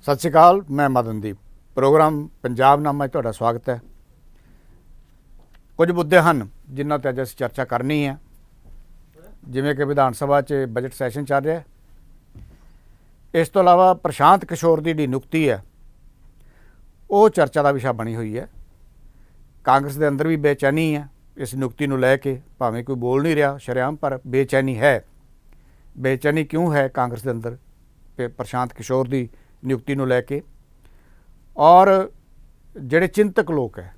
सत श्री अकाल, मैं मदनदीप। प्रोग्राम पंजाबनामा तुहाडा स्वागत है। कुछ मुद्दे हैं जिन्हों पर अज असीं चर्चा करनी है, जिवें कि विधान सभा च बजट सैशन चल रहा है। इस तो इलावा प्रशांत किशोर की जिहड़ी नियुक्ति है वो चर्चा का विषय बनी हुई है। कांग्रेस के अंदर भी बेचैनी है इस नियुक्ति को लैके, भावें कोई बोल नहीं रहा शरेआम, पर बेचैनी है। बेचैनी क्यों है कांग्रेस के अंदर प्रशांत किशोर की नियुक्ति को लैके? और जिहड़े चिंतक लोग है,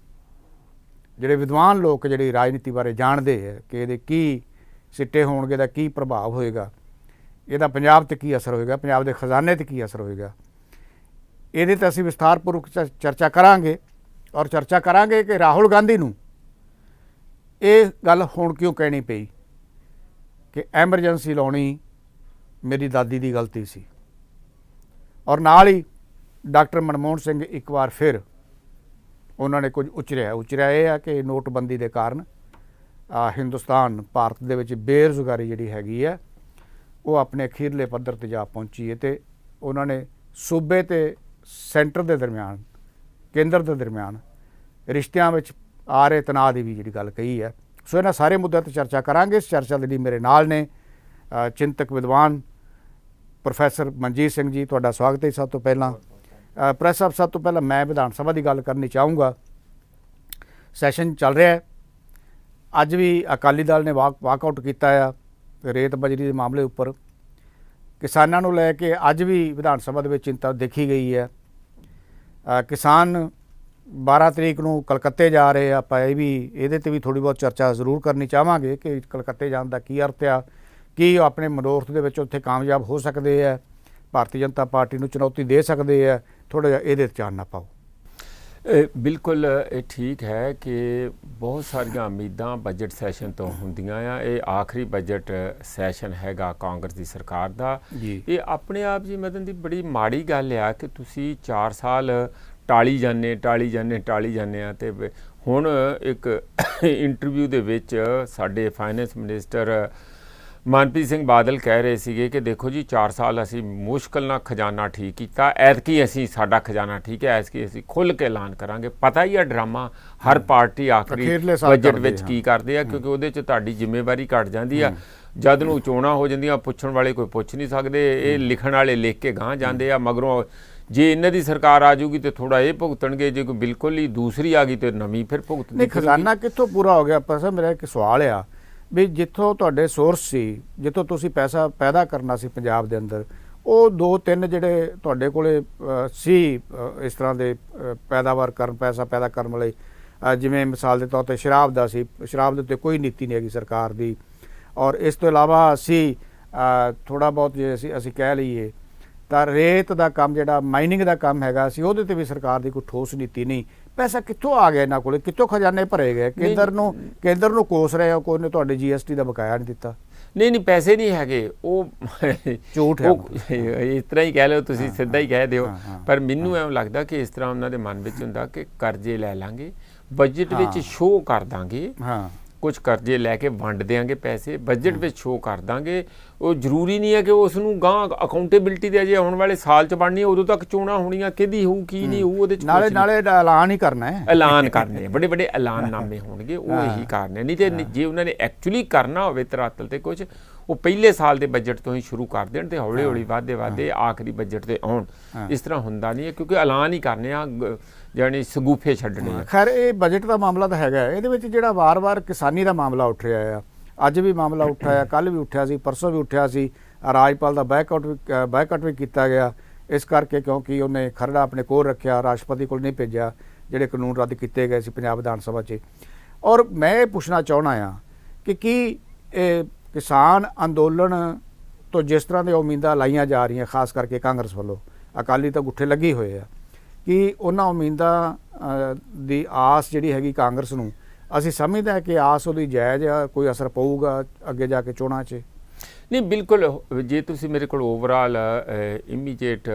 जिहड़े विद्वान लोग जिहड़ी राजनीति बारे जानते हैं कि ये की सिट्टे होणगे, दा की प्रभाव होएगा, ਇਹਦਾ पंजाब ते की असर होएगा, पंजाब के खजाने ते की असर होएगा, ये तो असीं विस्तारपूर्वक चर्चा करांगे। और चर्चा करांगे कि राहुल गांधी नूं ये गल हुण क्यों कहनी पई कि एमरजेंसी लाउणी मेरी दादी की गलती सी। और नाल ही डॉक्टर मनमोहन सिंह एक बार फिर उन्होंने कुछ उचरिया ये है कि नोटबंदी के कारण हिंदुस्तान भारत दे विच बेरोज़गारी जिहड़ी हैगी है वो अपने अखीरले पद्धर ते जा पहुंची है। तो उन्होंने सूबे ते सेंटर के दरम्यान, केंद्र के दरम्यान रिश्तियां विच आ रहे तनाव की भी जिहड़ी गल कही है। सो इन्हां सारे मुद्दों ते चर्चा करांगे। इस चर्चा दे लई मेरे नाल ने चिंतक विद्वान प्रोफैसर मनजीत सिंह जी, तुहाडा स्वागत है। सब तो पहला प्रेस साहब, सब तो पहला मैं विधान सभा की गल करनी चाहूँगा। सैशन चल रहा है, अज भी अकाली दल ने वाकआउट किया है रेत बजरी के मामले उपर। किसानों को लैके अज भी विधान सभा के चिंता देखी गई है। किसान 12 तरीक को कलकत्ते जा रहे हैं। आप ये भी ये थोड़ी बहुत चर्चा जरूर करनी चाहांगे कि कलकत्ते जाने का की अर्थ आ, कि अपने मनोरथ के विच उत्थे कामयाब हो सकते हैं, भारतीय जनता पार्टी को चुनौती दे सकते हैं। थोड़ा जिहा ये चानना पाओ। बिल्कुल ठीक है कि बहुत सारिया उम्मीदां बजट सैशन तो होंदियां आ। ये आखिरी बजट सैशन हैगा कांग्रेस की सरकार का। ये अपने आप जी मदन दी बड़ी माड़ी गल आ कि तुसी 4 साल टाली जाने ते हुण एक इंटरव्यू दे विच साडे फाइनैंस मिनिस्टर मनप्रीत सिंह बादल कह रहे थे कि देखो जी 4 साल असी मुश्किल ना खजाना ठीक किया, ऐतकी असी साडा खजाना ठीक है, ऐतकी असी खुल के ऐलान करांगे। पता ही है ड्रामा हर पार्टी आखिरी बजट विच की करदे आ, क्योंकि उहदे च तुहाडी जिम्मेवारी घट जांदी आ। जद नूं चोणां हो जांदियां पुछण वाले कोई पुछ नहीं सकदे, ये लिखण वाले लिख के गांह जांदे आ। मगरों जे इन्हां दी सरकार आ जूगी तो थोड़ा ये भुगतणगे, जे कोई बिल्कुल ही दूसरी आ गई तो नवीं फिर भुगतणी। खजाना कित्थों पूरा हो गया? पर मेरा एक सवाल आ भी जिथों तुहाडे सोर्स सी, जिथों तुसीं पैसा पैदा करना सी पंजाब दे अंदर, वो 2-3 जिहड़े तुहाडे कोले सी इस तरह के पैदावार करन, पैसा पैदा करन वाले, जिवें मिसाल के तौर पर शराब दा सी, शराब दे उत्ते कोई नीति नहीं हैगी सरकार दी। और इस तो इलावा असी थोड़ा बहुत जे असी कह लीए तो रेत का काम, जिहड़ा माइनिंग का काम हैगा, असी उहदे ते भी सरकार की कोई ठोस नीति नहीं। पैसा कित्थों आ गया इन्हां कोले? कित्थों खजाने भरे गए? केंद्र नूं कोस रहे हो, कोई ने तुहाडे GST का बकाया नहीं दिता। नहीं पैसे नहीं हैगे, वो झूठ है। इस तरह ही कह लो, तुसीं सीधा ही कह दिओ। पर मैनूं एवं लगदा कि इस तरह उन्हां दे मन विच हुंदा कि करजे लै लांगे, बजट विच शो कर दांगे, कुछ करजे लैके वंड देंगे पैसे, बजट में शो कर देंगे। वो जरूरी नहीं है कि उसनूं गांह अकाउंटेबिलिटी दे अजे आने वाले साल च बननी, उदों तक चोणां होणीआं, किहदी होऊ की नहीं होऊ, उहदे च नाले ऐलान ही करना है, ऐलान करने बड़े बड़े ऐलाननामे होणगे, वो यही करने। नहीं तो जे उन्होंने एक्चुअली करना होवे धरातल ते कुछ, वो पहले साल के बजट तो ही शुरू कर देण ते हौली हौली वाधे आखिरी बजट ते आउण। इस तरह हुंदा नहीं है, क्योंकि ऐलान ही करने आ, जानी सगूफे छड्डने। खैर ये बजट का मामला तो हैगा, इहदे विच जिहड़ा वार-वार किसानी का मामला उठ रहा है, अज भी मामला उठा है, कल भी उठा सी, परसों भी उठा सी। राजपाल का बैकआउट भी किया गया इस करके क्योंकि उन्हें खरड़ा अपने कोल रखा, राष्ट्रपति को नहीं भेजा जिहड़े कानून रद्द किए गए सी पंजाब विधान सभा च। और मैं ये पुछना चाहना हाँ कि किसान अंदोलन तो जिस तरह की उम्मीदां लाइया जा रही, खास करके कांग्रेस वालों, अकाली तो गुੱਠੇ लगे हुए हैं कि उन्होंने उम्मीदां की आस जिहड़ी हैगी कांग्रेस नूं, असीं समझते हैं कि आस उहदी जायज़ आ, कोई असर पऊगा अगे जाके चोणां 'ਚ? नहीं बिल्कुल, जे तुसीं मेरे को ओवरऑल इमीडिएट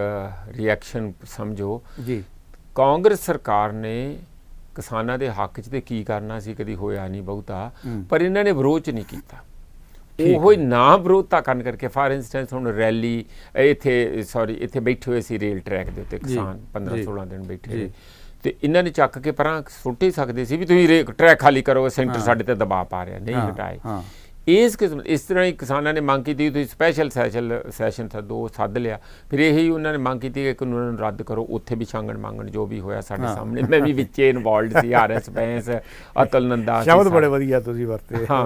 रिएक्शन समझो जी, कांग्रेस सरकार ने किसानों के हक च की करना सी, कभी होया नहीं बहुता, पर इन्होंने विरोध नहीं किया। ਉਹ ਹੀ ਨਾ ਵਿਰੋਧਤਾ ਕਰਨ ਕਰਕੇ ਫਾਰ ਇੰਸਟੈਂਸ ਹੁਣ ਰੈਲੀ ਇੱਥੇ ਬੈਠੇ ਹੋਏ ਸੀ ਰੇਲ ਟਰੈਕ ਦੇ ਉੱਤੇ ਕਿਸਾਨ 15-16 ਦਿਨ ਬੈਠੇ ਰਹੇ ਤੇ ਇਹਨਾਂ ਨੇ ਚੱਕ ਕੇ ਪਰਾਂ ਸੁੱਟ ਹੀ ਸਕਦੇ ਸੀ ਵੀ ਤੁਸੀਂ ਟਰੈਕ ਖਾਲੀ ਕਰੋ, ਸੈਂਟਰ ਸਾਡੇ ਤੇ ਦਬਾਅ ਪਾ ਰਿਹਾ, ਨਹੀਂ ਹਟਾਏ। ਇਸ ਤਰ੍ਹਾਂ ਹੀ ਕਿਸਾਨਾਂ ਨੇ ਮੰਗ ਕੀਤੀ ਤੁਸੀਂ ਸਪੈਸ਼ਲ ਸੈਸ਼ਨ ਸੱਦ ਲਿਆ। ਫਿਰ ਇਹੀ ਉਹਨਾਂ ਨੇ ਮੰਗ ਕੀਤੀ ਕਿ ਕਾਨੂੰਨ ਨੂੰ ਰੱਦ ਕਰੋ। ਉੱਥੇ ਵੀ ਛਾਂਗਣ ਮੰਗਣ ਜੋ ਵੀ ਹੋਇਆ ਸਾਡੇ ਸਾਹਮਣੇ, ਮੈਂ ਵੀ ਵਿੱਚੇ ਇਨਵੋਲਡ ਸੀ, RS ਬੈਂਸ, ਅਤੁਲ ਨੰਦਾ, ਸ਼ਬਦ ਬੜੇ ਵਧੀਆ ਤੁਸੀਂ ਵਰਤੇ। ਹਾਂ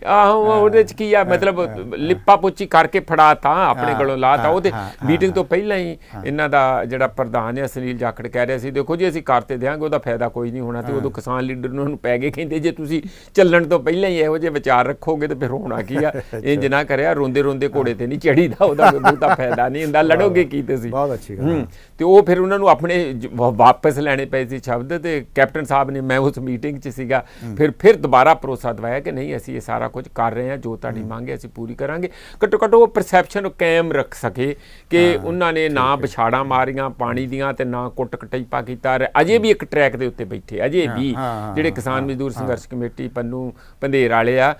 ਆਹੋ, ਉਹਦੇ ਚ ਕੀ ਆ ਮਤਲਬ ਲਿਪਾ ਪੋਚੀ ਕਰਕੇ ਫੜਾਤਾ, ਆਪਣੇ ਕੋਲੋਂ ਲਾਤਾ। ਉਹਦੇ ਮੀਟਿੰਗ ਤੋਂ ਪਹਿਲਾਂ ਹੀ ਇਹਨਾਂ ਦਾ ਜਿਹੜਾ ਪ੍ਰਧਾਨ ਹੈ ਸੁਨੀਲ ਜਾਖੜ ਕਹਿ ਰਿਹਾ ਸੀ ਦੇਖੋ ਜੀ ਅਸੀਂ ਕਰਤੇ ਦਿਆਂਗੇ, ਉਹਦਾ ਫਾਇਦਾ ਕੋਈ ਨਹੀਂ ਹੋਣਾ। ਤੇ ਉਦੋਂ ਕਿਸਾਨ ਲੀਡਰ ਨੂੰ ਉਹਨੂੰ ਪੈ ਗਏ, ਕਹਿੰਦੇ ਜੇ ਤੁਸੀਂ ਚੱਲਣ ਤੋਂ ਪਹਿਲਾਂ ਹੀ ਇਹੋ ਜਿਹੇ ਵਿਚਾਰ ਰੱਖੋਗੇ ਤੇ ਹੋਣਾ ਕੀ ਆ, ਇੰਜ ਨਾ ਕਰਿਆ ਰੋਂਦੇ ਰੋਂਦੇ ਘੋੜੇ ਤੇ ਨਹੀਂ ਚੜੀਦਾ, ਉਹਦਾ ਕੋਈ ਬਹੁਤਾ ਫਾਇਦਾ ਨਹੀਂ ਹੁੰਦਾ, ਲੜੋਗੇ ਕੀ ਤੁਸੀਂ। ਬਹੁਤ ਅੱਛੀ ਗੱਲ। ਤੇ ਉਹ ਫਿਰ ਉਹਨਾਂ ਨੂੰ ਆਪਣੇ ਵਾਪਸ ਲੈਣੇ ਪਏ ਸੀ ਸ਼ਬਦ। ਤੇ ਕੈਪਟਨ ਸਾਹਿਬ ਨੇ, ਮੈਂ ਉਸ ਮੀਟਿੰਗ 'ਚ ਸੀਗਾ, ਫਿਰ ਦੁਬਾਰਾ ਭਰੋਸਾ ਦਿਵਾਇਆ ਕਿ ਨਹੀਂ ਅਸੀਂ ਇਹ ਸਾਰਾ ਕੁਝ ਕਰ ਰਹੇ ਹਾਂ, ਜੋ ਤੁਹਾਡੀ ਮੰਗ ਹੈ ਅਸੀਂ ਪੂਰੀ ਕਰਾਂਗੇ। ਘੱਟੋ ਘੱਟ ਉਹ ਪਰਸੈਪਸ਼ਨ ਕਾਇਮ ਰੱਖ ਸਕੇ ਕਿ ਉਹਨਾਂ ਨੇ ਨਾ ਵਿਛਾੜਾਂ ਮਾਰੀਆਂ ਪਾਣੀ ਦੀਆਂ ਤੇ ਨਾ ਕੁੱਟ ਕਟਾਈਪਾ ਕੀਤਾ। ਅਜੇ ਵੀ ਇੱਕ ਟਰੈਕ ਦੇ ਉੱਤੇ ਬੈਠੇ, ਅਜੇ ਵੀ ਜਿਹੜੇ ਕਿਸਾਨ ਮਜ਼ਦੂਰ ਸੰਘਰਸ਼ ਕਮੇਟੀ ਪੰਨੂ ਪੰਧੇਰ ਵਾਲੇ ਆ,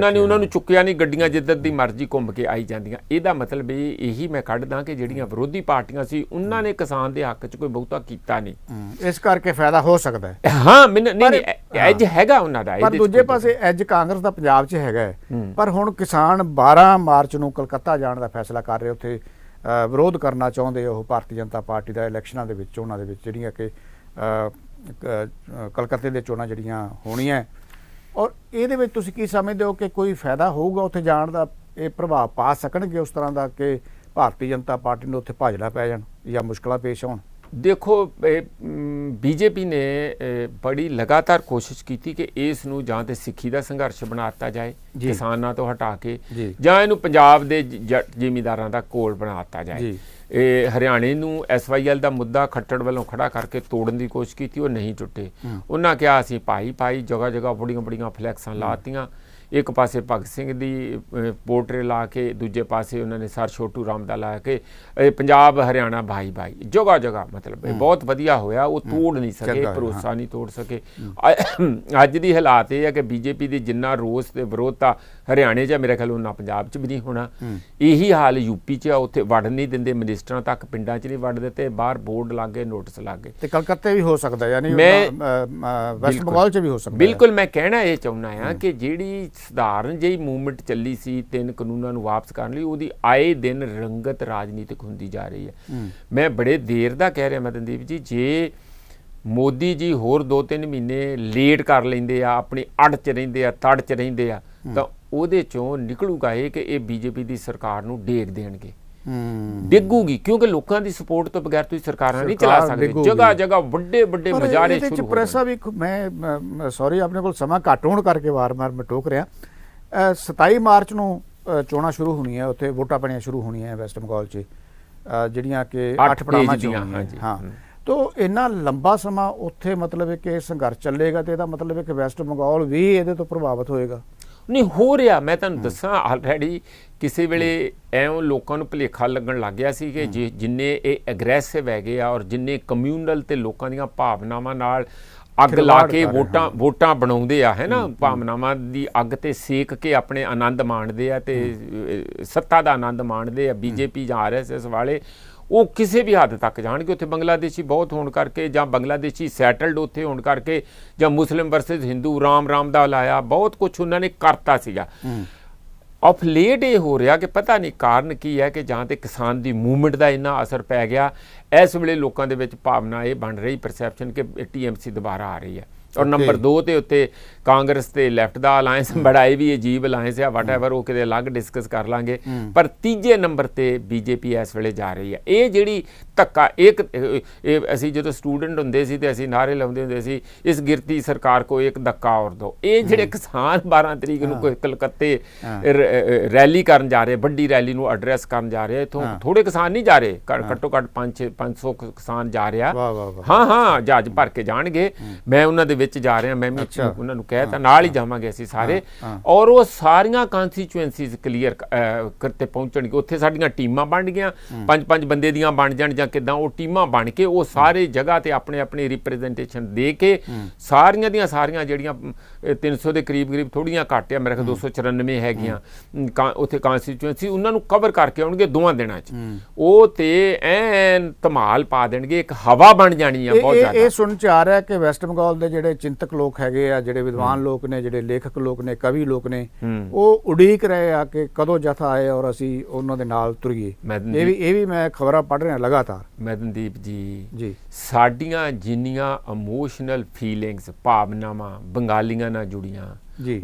ਉਹਨਾਂ ਨੂੰ ਚੁੱਕਿਆ ਨਹੀਂ, ਗੱਡੀਆਂ ਜਿੱਧਰ ਦੀ ਮਰਜ਼ੀ ਘੁੰਮ ਕੇ ਆਈ ਜਾਂਦੀਆਂ। ਇਹਦਾ ਮਤਲਬ ਇਹੀ ਮੈਂ ਕੱਢਦਾ ਕਿ ਜਿਹੜੀਆਂ ਵਿਰੋਧੀ ਪਾਰਟੀਆਂ ਸੀ ਉਹਨਾਂ ਨੇ ਕਿਸਾਨ ਦੇ ਹੱਕ 'ਚ ਕੋਈ ਬਹੁਤਾ ਕੀਤਾ ਨਹੀਂ। ਇਸ ਕਰਕੇ ਫਾਇਦਾ ਹੋ ਸਕਦਾ ਹੈ। ਹਾਂ ਮੈਨੂੰ ਨਹੀਂ ਐਜ ਹੈਗਾ ਉਹਨਾਂ ਦਾ। ਪਰ ਦੂਜੇ ਪਾਸੇ ਐਜ ਕਾਂਗਰਸ ਦਾ ਪੰਜਾਬ 'ਚ ਹੈਗਾ। ਪਰ ਹੁਣ ਕਿਸਾਨ 12 ਮਾਰਚ ਨੂੰ ਕਲਕੱਤਾ ਜਾਣ ਦਾ ਫੈਸਲਾ ਕਰ ਰਹੇ, ਉੱਥੇ ਵਿਰੋਧ ਕਰਨਾ ਚਾਹੁੰਦੇ ਉਹ ਭਾਰਤੀ ਜਨਤਾ ਪਾਰਟੀ ਦਾ ਇਲੈਕਸ਼ਨਾਂ ਦੇ ਵਿੱਚ, ਉਹਨਾਂ ਦੇ ਵਿੱਚ ਜਿਹੜੀਆਂ ਕਿ ਕਲਕੱਤੇ ਦੇ ਚੋਣਾਂ ਜਿਹੜੀਆਂ ਹੋਣੀਆਂ। ਔਰ ਇਹਦੇ ਵਿੱਚ ਤੁਸੀਂ ਕੀ ਸਮਝਦੇ ਹੋ ਕਿ ਕੋਈ ਫਾਇਦਾ ਹੋਊਗਾ ਉੱਥੇ ਜਾਣ ਦਾ? ਇਹ ਪ੍ਰਭਾਵ ਪਾ ਸਕਣਗੇ ਉਸ ਤਰ੍ਹਾਂ ਦਾ ਕਿ ਭਾਰਤੀ ਜਨਤਾ ਪਾਰਟੀ ਨੂੰ ਉੱਥੇ ਭਾਜੜਾ ਪੈ ਜਾਣ ਜਾਂ ਮੁਸ਼ਕਲਾਂ ਪੇਸ਼ ਆਉਣ? ਦੇਖੋ ਬੀਜੇਪੀ ਨੇ ਬੜੀ ਲਗਾਤਾਰ ਕੋਸ਼ਿਸ਼ ਕੀਤੀ ਕਿ ਇਸ ਨੂੰ ਜਾਂ ਤੇ ਸਿੱਖੀ ਦਾ ਸੰਘਰਸ਼ ਬਣਾ ਦਿੱਤਾ ਜਾਏ ਕਿਸਾਨਾਂ ਤੋਂ ਹਟਾ ਕੇ, ਜਾਂ ਇਹਨੂੰ ਪੰਜਾਬ ਦੇ ਜ਼ਿਮੀਂਦਾਰਾਂ ਦਾ ਕੋਲ ਬਣਾ ਦਿੱਤਾ ਜਾਏ। ਇਹ ਹਰਿਆਣੇ ਨੂੰ SYL ਦਾ ਮੁੱਦਾ ਖੱਟੜ ਵੱਲੋਂ ਖੜਾ ਕਰਕੇ ਤੋੜਨ ਦੀ ਕੋਸ਼ਿਸ਼ ਕੀਤੀ, ਉਹ ਨਹੀਂ ਟੁੱਟੇ। ਉਹਨਾਂ ਕਿਹਾ ਅਸੀਂ ਭਾਈ ਜਗ੍ਹਾ ਜਗ੍ਹਾ ਬੜੀਆਂ ਬੜੀਆਂ ਫਲੈਕਸਾਂ ਲਾਤੀਆਂ। ਇੱਕ ਪਾਸੇ ਭਗਤ ਸਿੰਘ ਦੀ ਪੋਰਟਰੇ ਲਾ ਕੇ, ਦੂਜੇ ਪਾਸੇ ਉਹਨਾਂ ਨੇ ਸਰ ਛੋਟੂ ਰਾਮ ਦਾ ਲਾ ਕੇ ਪੰਜਾਬ ਹਰਿਆਣਾ ਭਾਈ ਜਗ੍ਹਾ ਜਗ੍ਹਾ। ਮਤਲਬ ਇਹ ਬਹੁਤ ਵਧੀਆ ਹੋਇਆ। ਉਹ ਤੋੜ ਨਹੀਂ ਸਕੇ, ਭਰੋਸਾ ਨਹੀਂ ਤੋੜ ਸਕੇ। ਅੱਜ ਦੀ ਹਾਲਾਤ ਇਹ ਹੈ ਕਿ ਬੀਜੇਪੀ ਦੀ ਜਿੰਨਾ ਰੋਸ ਤੇ ਵਿਰੋਧਤਾ ਹਰਿਆਣੇ 'ਚ ਮੇਰੇ ਖਿਆਲ ਉਹਨਾਂ ਪੰਜਾਬ 'ਚ ਵੀ ਨਹੀਂ ਹੋਣਾ। ਇਹੀ ਹਾਲ ਯੂਪੀ 'ਚ ਆ, ਉੱਥੇ ਵੜਨ ਨਹੀਂ ਦਿੰਦੇ, ਮਿਨਿਸਟਰਾਂ ਤੱਕ ਪਿੰਡਾਂ 'ਚ ਨਹੀਂ ਵੜ ਦਿੱਤੇ, ਬਾਹਰ ਬੋਰਡ ਲੱਗ ਗਏ, ਨੋਟਿਸ ਲੱਗ ਗਏ। ਤੇ ਕਲਕੱਤੇ ਵੀ ਹੋ ਸਕਦਾ, ਯਾਨੀ ਵੈਸਟ ਬੰਗਾਲ 'ਚ ਵੀ ਹੋ ਸਕਦਾ। ਬਿਲਕੁਲ ਮੈਂ ਕਹਿਣਾ ਇਹ ਚਾਹੁੰਦਾ ਹਾਂ ਕਿ ਜਿਹੜੀ ਸਧਾਰਨ ਜਿਹੀ ਮੂਵਮੈਂਟ ਚੱਲੀ ਸੀ 3 ਕਾਨੂੰਨਾਂ ਨੂੰ ਵਾਪਸ ਕਰਨ ਲਈ, ਉਹਦੀ ਆਏ ਦਿਨ ਰੰਗਤ ਰਾਜਨੀਤਿਕ ਹੁੰਦੀ ਜਾ ਰਹੀ ਹੈ। ਮੈਂ ਬੜੇ ਦੇਰ ਦਾ ਕਹਿ ਰਿਹਾ ਮਦਨਦੀਪ ਜੀ, ਜੇ ਮੋਦੀ ਜੀ ਹੋਰ 2-3 ਮਹੀਨੇ ਲੇਟ ਕਰ ਲੈਂਦੇ ਆ, ਆਪਣੀ ਅੜ 'ਚ ਰਹਿੰਦੇ ਆ, ਤੜ 'ਚ ਰਹਿੰਦੇ ਆ, ਤਾਂ ਉਹਦੇ 'ਚੋਂ ਨਿਕਲੂਗਾ ਇਹ ਕਿ ਇਹ ਬੀਜੇਪੀ ਦੀ ਸਰਕਾਰ ਨੂੰ ਡੇਗ ਦੇਣਗੇ, ਡਿੱਗੂਗੀ। ਕਿਉਂਕਿ ਲੋਕਾਂ ਦੀ ਸਪੋਰਟ ਤੋਂ ਬਗੈਰ ਤੁਸੀਂ ਸਰਕਾਰਾਂ ਨਹੀਂ ਚਲਾ ਸਕਦੇ। ਜਗ੍ਹਾ ਜਗ੍ਹਾ ਵੱਡੇ ਵੱਡੇ ਮੁਜ਼ਾਹਰੇ ਸ਼ੁਰੂ ਹੋ ਪ੍ਰੈਸਾ ਵੀ। ਮੈਂ ਸੌਰੀ ਆਪਣੇ ਕੋਲ ਸਮਾਂ ਘੱਟ ਹੋਣ ਕਰਕੇ ਵਾਰ-ਵਾਰ ਮੈਂ ਟੋਕ ਰਿਹਾ। 27 ਮਾਰਚ ਨੂੰ ਚੋਣਾਂ ਸ਼ੁਰੂ ਹੋਣੀਆਂ, ਉੱਥੇ ਵੋਟਾਂ ਪੈਣੀਆਂ ਸ਼ੁਰੂ ਹੋਣੀਆਂ ਵੈਸਟ ਬੰਗਾਲ 'ਚ, ਜਿਹੜੀਆਂ ਕਿ 8 ਪੜਾਵਾਂ 'ਚ ਹੋਣੀਆਂ। ਹਾਂ, ਤੋ ਇੰਨਾ ਲੰਬਾ ਸਮਾਂ ਉੱਥੇ ਮਤਲਬ ਹੈ ਕਿ ਸੰਘਰਸ਼ ਚੱਲੇਗਾ, ਤੇ ਇਹਦਾ ਮਤਲਬ ਹੈ ਕਿ ਵੈਸਟ ਬੰਗਾਲ ਵੀ ਇਹਦੇ ਤੋਂ ਪ੍ਰਭਾਵਿਤ ਹੋਏਗਾ। ਨਹੀਂ ਹੋ ਰਿਹਾ, ਮੈਂ ਤੁਹਾਨੂੰ ਦੱਸਾਂ ਆਲਰੇਡੀ ਕਿਸੇ ਵੇਲੇ ਐਉਂ ਲੋਕਾਂ ਨੂੰ ਭੁਲੇਖਾ ਲੱਗਣ ਲੱਗ ਗਿਆ ਸੀ ਕਿ ਜਿੰਨੇ ਇਹ ਐਗਰੈਸਿਵ ਹੈਗੇ ਆ ਔਰ ਜਿੰਨੇ ਕਮਿਊਨਲ ਤੇ ਲੋਕਾਂ ਦੀਆਂ ਭਾਵਨਾਵਾਂ ਨਾਲ ਅੱਗ ਲਾ ਕੇ ਵੋਟਾਂ ਬਣਾਉਂਦੇ ਆ, ਹੈ ਨਾ, ਭਾਵਨਾਵਾਂ ਦੀ ਅੱਗ ਤੇ ਸੇਕ ਕੇ ਆਪਣੇ ਆਨੰਦ ਮਾਣਦੇ ਆ ਤੇ ਸੱਤਾ ਦਾ ਆਨੰਦ ਮਾਣਦੇ ਆ ਬੀਜੇਪੀ ਜਾਂ RSS ਵਾਲੇ, ਉਹ ਕਿਸੇ ਵੀ ਹੱਦ ਤੱਕ ਜਾਣਗੇ। ਉੱਥੇ ਬੰਗਲਾਦੇਸ਼ੀ ਬਹੁਤ ਹੋਣ ਕਰਕੇ, ਜਾਂ ਬੰਗਲਾਦੇਸ਼ੀ ਸੈਟਲਡ ਉੱਥੇ ਹੋਣ ਕਰਕੇ, ਜਾਂ ਮੁਸਲਿਮ ਵਰਸਸ ਹਿੰਦੂ, ਰਾਮ ਦਾ ਲਾਇਆ, ਬਹੁਤ ਕੁਛ ਉਹਨਾਂ ਨੇ ਕਰਤਾ ਸੀਗਾ। ਆਫ ਲੇਟ ਇਹ ਹੋ ਰਿਹਾ ਕਿ ਪਤਾ ਨਹੀਂ ਕਾਰਨ ਕੀ ਹੈ, ਕਿ ਜਾਂ ਤੇ ਕਿਸਾਨ ਦੀ ਮੂਵਮੈਂਟ ਦਾ ਇੰਨਾ ਅਸਰ ਪੈ ਗਿਆ, ਇਸ ਵੇਲੇ ਲੋਕਾਂ ਦੇ ਵਿੱਚ ਭਾਵਨਾ ਇਹ ਬਣ ਰਹੀ, ਪਰਸੈਪਸ਼ਨ ਕਿ TMC ਦੁਬਾਰਾ ਆ ਰਹੀ ਹੈ। ਔਰ ਨੰਬਰ 2 ਤੇ ਉੱਤੇ ਕਾਂਗਰਸ ਤੇ ਲੈਫਟ ਦਾ ਅਲਾਇੰਸ, ਬੜਾ ਇਹ ਵੀ ਅਜੀਬ ਅਲਾਇੰਸ ਆ, ਵਟਐਵਰ, ਉਹ ਕਿਤੇ ਅਲੱਗ ਡਿਸਕਸ ਕਰ ਲਾਂਗੇ। ਪਰ ਤੀਜੇ ਨੰਬਰ ਤੇ ਬੀਜੇਪੀ ਇਸ ਵੇਲੇ ਜਾ ਰਹੀ ਹੈ। ਇਹ ਜਿਹੜੀ ਧੱਕਾ, ਇਹ ਅਸੀਂ ਜਦੋਂ ਸਟੂਡੈਂਟ ਹੁੰਦੇ ਸੀ ਤੇ ਅਸੀਂ ਨਾਅਰੇ ਲਾਉਂਦੇ ਹੁੰਦੇ ਸੀ, ਇਸ ਗਿਰਤੀ ਸਰਕਾਰ ਕੋ ਇੱਕ ਧੱਕਾ ਔਰ ਦੋ। ਇਹ ਜਿਹੜੇ ਕਿਸਾਨ 12 ਤਰੀਕ ਨੂੰ ਕਲਕੱਤੇ ਰੈਲੀ ਕਰਨ ਜਾ ਰਹੇ, ਵੱਡੀ ਰੈਲੀ ਨੂੰ ਐਡਰੈਸ ਕਰਨ ਜਾ ਰਹੇ, ਇੱਥੋਂ ਥੋੜੇ ਕਿਸਾਨ ਨਹੀਂ ਜਾ ਰਹੇ, ਘੱਟੋ ਘੱਟ 500 ਕਿਸਾਨ ਜਾ ਰਿਹਾ। ਹਾਂ ਜਹਾਜ਼ ਭਰ ਕੇ ਜਾਣਗੇ। ਮੈਂ ਉਹਨਾਂ ਦੇ ਵਿੱਚ ਜਾ ਰਹੇ ਹਾਂ, ਮੈਂ ਵੀ ਅੱਛਾ। ਉਹਨਾਂ ਨੂੰ ਕਹਿ ਤਾ ਨਾਲ ਹੀ ਜਾਵਾਂਗੇ ਅਸੀਂ ਸਾਰੇ, ਹਾਂ। ਔਰ ਉਹ ਸਾਰੀਆਂ ਕਨਸਟੀਚੁਐਂਸੀਜ਼ ਕਲੀਅਰ ਕਰਤੇ ਪਹੁੰਚਣਗੇ। ਉੱਥੇ ਸਾਡੀਆਂ ਟੀਮਾਂ ਬਣ ਗਈਆਂ, 5-5 ਬੰਦੇ ਦੀਆਂ ਬਣ ਜਾਣ ਜਾਂ ਕਿੱਦਾਂ, ਉਹ ਟੀਮਾਂ ਬਣ ਕੇ ਉਹ ਸਾਰੇ ਜਗ੍ਹਾ ਤੇ ਆਪਣੇ ਆਪਣੇ ਰਿਪਰੈਜ਼ੈਂਟੇਸ਼ਨ ਦੇ ਕੇ ਸਾਰੀਆਂ ਦੀਆਂ ਸਾਰੀਆਂ ਜਿਹੜੀਆਂ 300 ਦੇ ਕਰੀਬ ਥੋੜ੍ਹੀਆਂ ਘੱਟ ਆ, ਮੇਰੇ ਖਿਆਲ 294 ਹੈਗੀਆਂ ਉੱਥੇ ਕਾਂਸਟੀਚੁਐਂਸੀ, ਉਹਨਾਂ ਨੂੰ ਕਵਰ ਕਰਕੇ ਆਉਣਗੇ 2 ਦਿਨਾਂ 'ਚ। ਉਹ ਤੇ ਐਨ ਧਮਾਲ ਪਾ ਦੇਣਗੇ, ਇੱਕ ਹਵਾ ਬਣ ਜਾਣੀ ਆ ਬਹੁਤ ਜ਼ਿਆਦਾ। ਇਹ ਸੁਣ ਚ ਆ ਰਿਹਾ ਕਿ ਵੈਸਟ ਬੰਗਾਲ ਦੇ ਜਿਹੜੇ ਚਿੰਤਕ ਲੋਕ ਹੈਗੇ ਆ, ਜਿਹੜੇ ਵਿਦਵਾਨ ਲੋਕ ਨੇ, ਜਿਹੜੇ ਲੇਖਕ ਲੋਕ ਨੇ, ਕਵੀ ਲੋਕ ਨੇ, ਉਹ ਉਡੀਕ ਰਹੇ ਆ ਕਿ ਕਦੋਂ ਜਥਾ ਆਏ ਔਰ ਅਸੀਂ ਉਹਨਾਂ ਦੇ ਨਾਲ ਤੁਰੀਏ। ਇਹ ਵੀ ਮੈਂ ਖਬਰਾਂ ਪੜ੍ਹ ਰਿਹਾ ਲਗਾਤਾਰ। ਮਦਨਦੀਪ ਜੀ, ਸਾਡੀਆਂ ਜਿੰਨੀਆਂ ਇਮੋਸ਼ਨਲ ਫੀਲਿੰਗਸ, ਭਾਵਨਾਵਾਂ ਬੰਗਾਲੀਆਂ ਨਾਲ ਜੁੜੀਆਂ,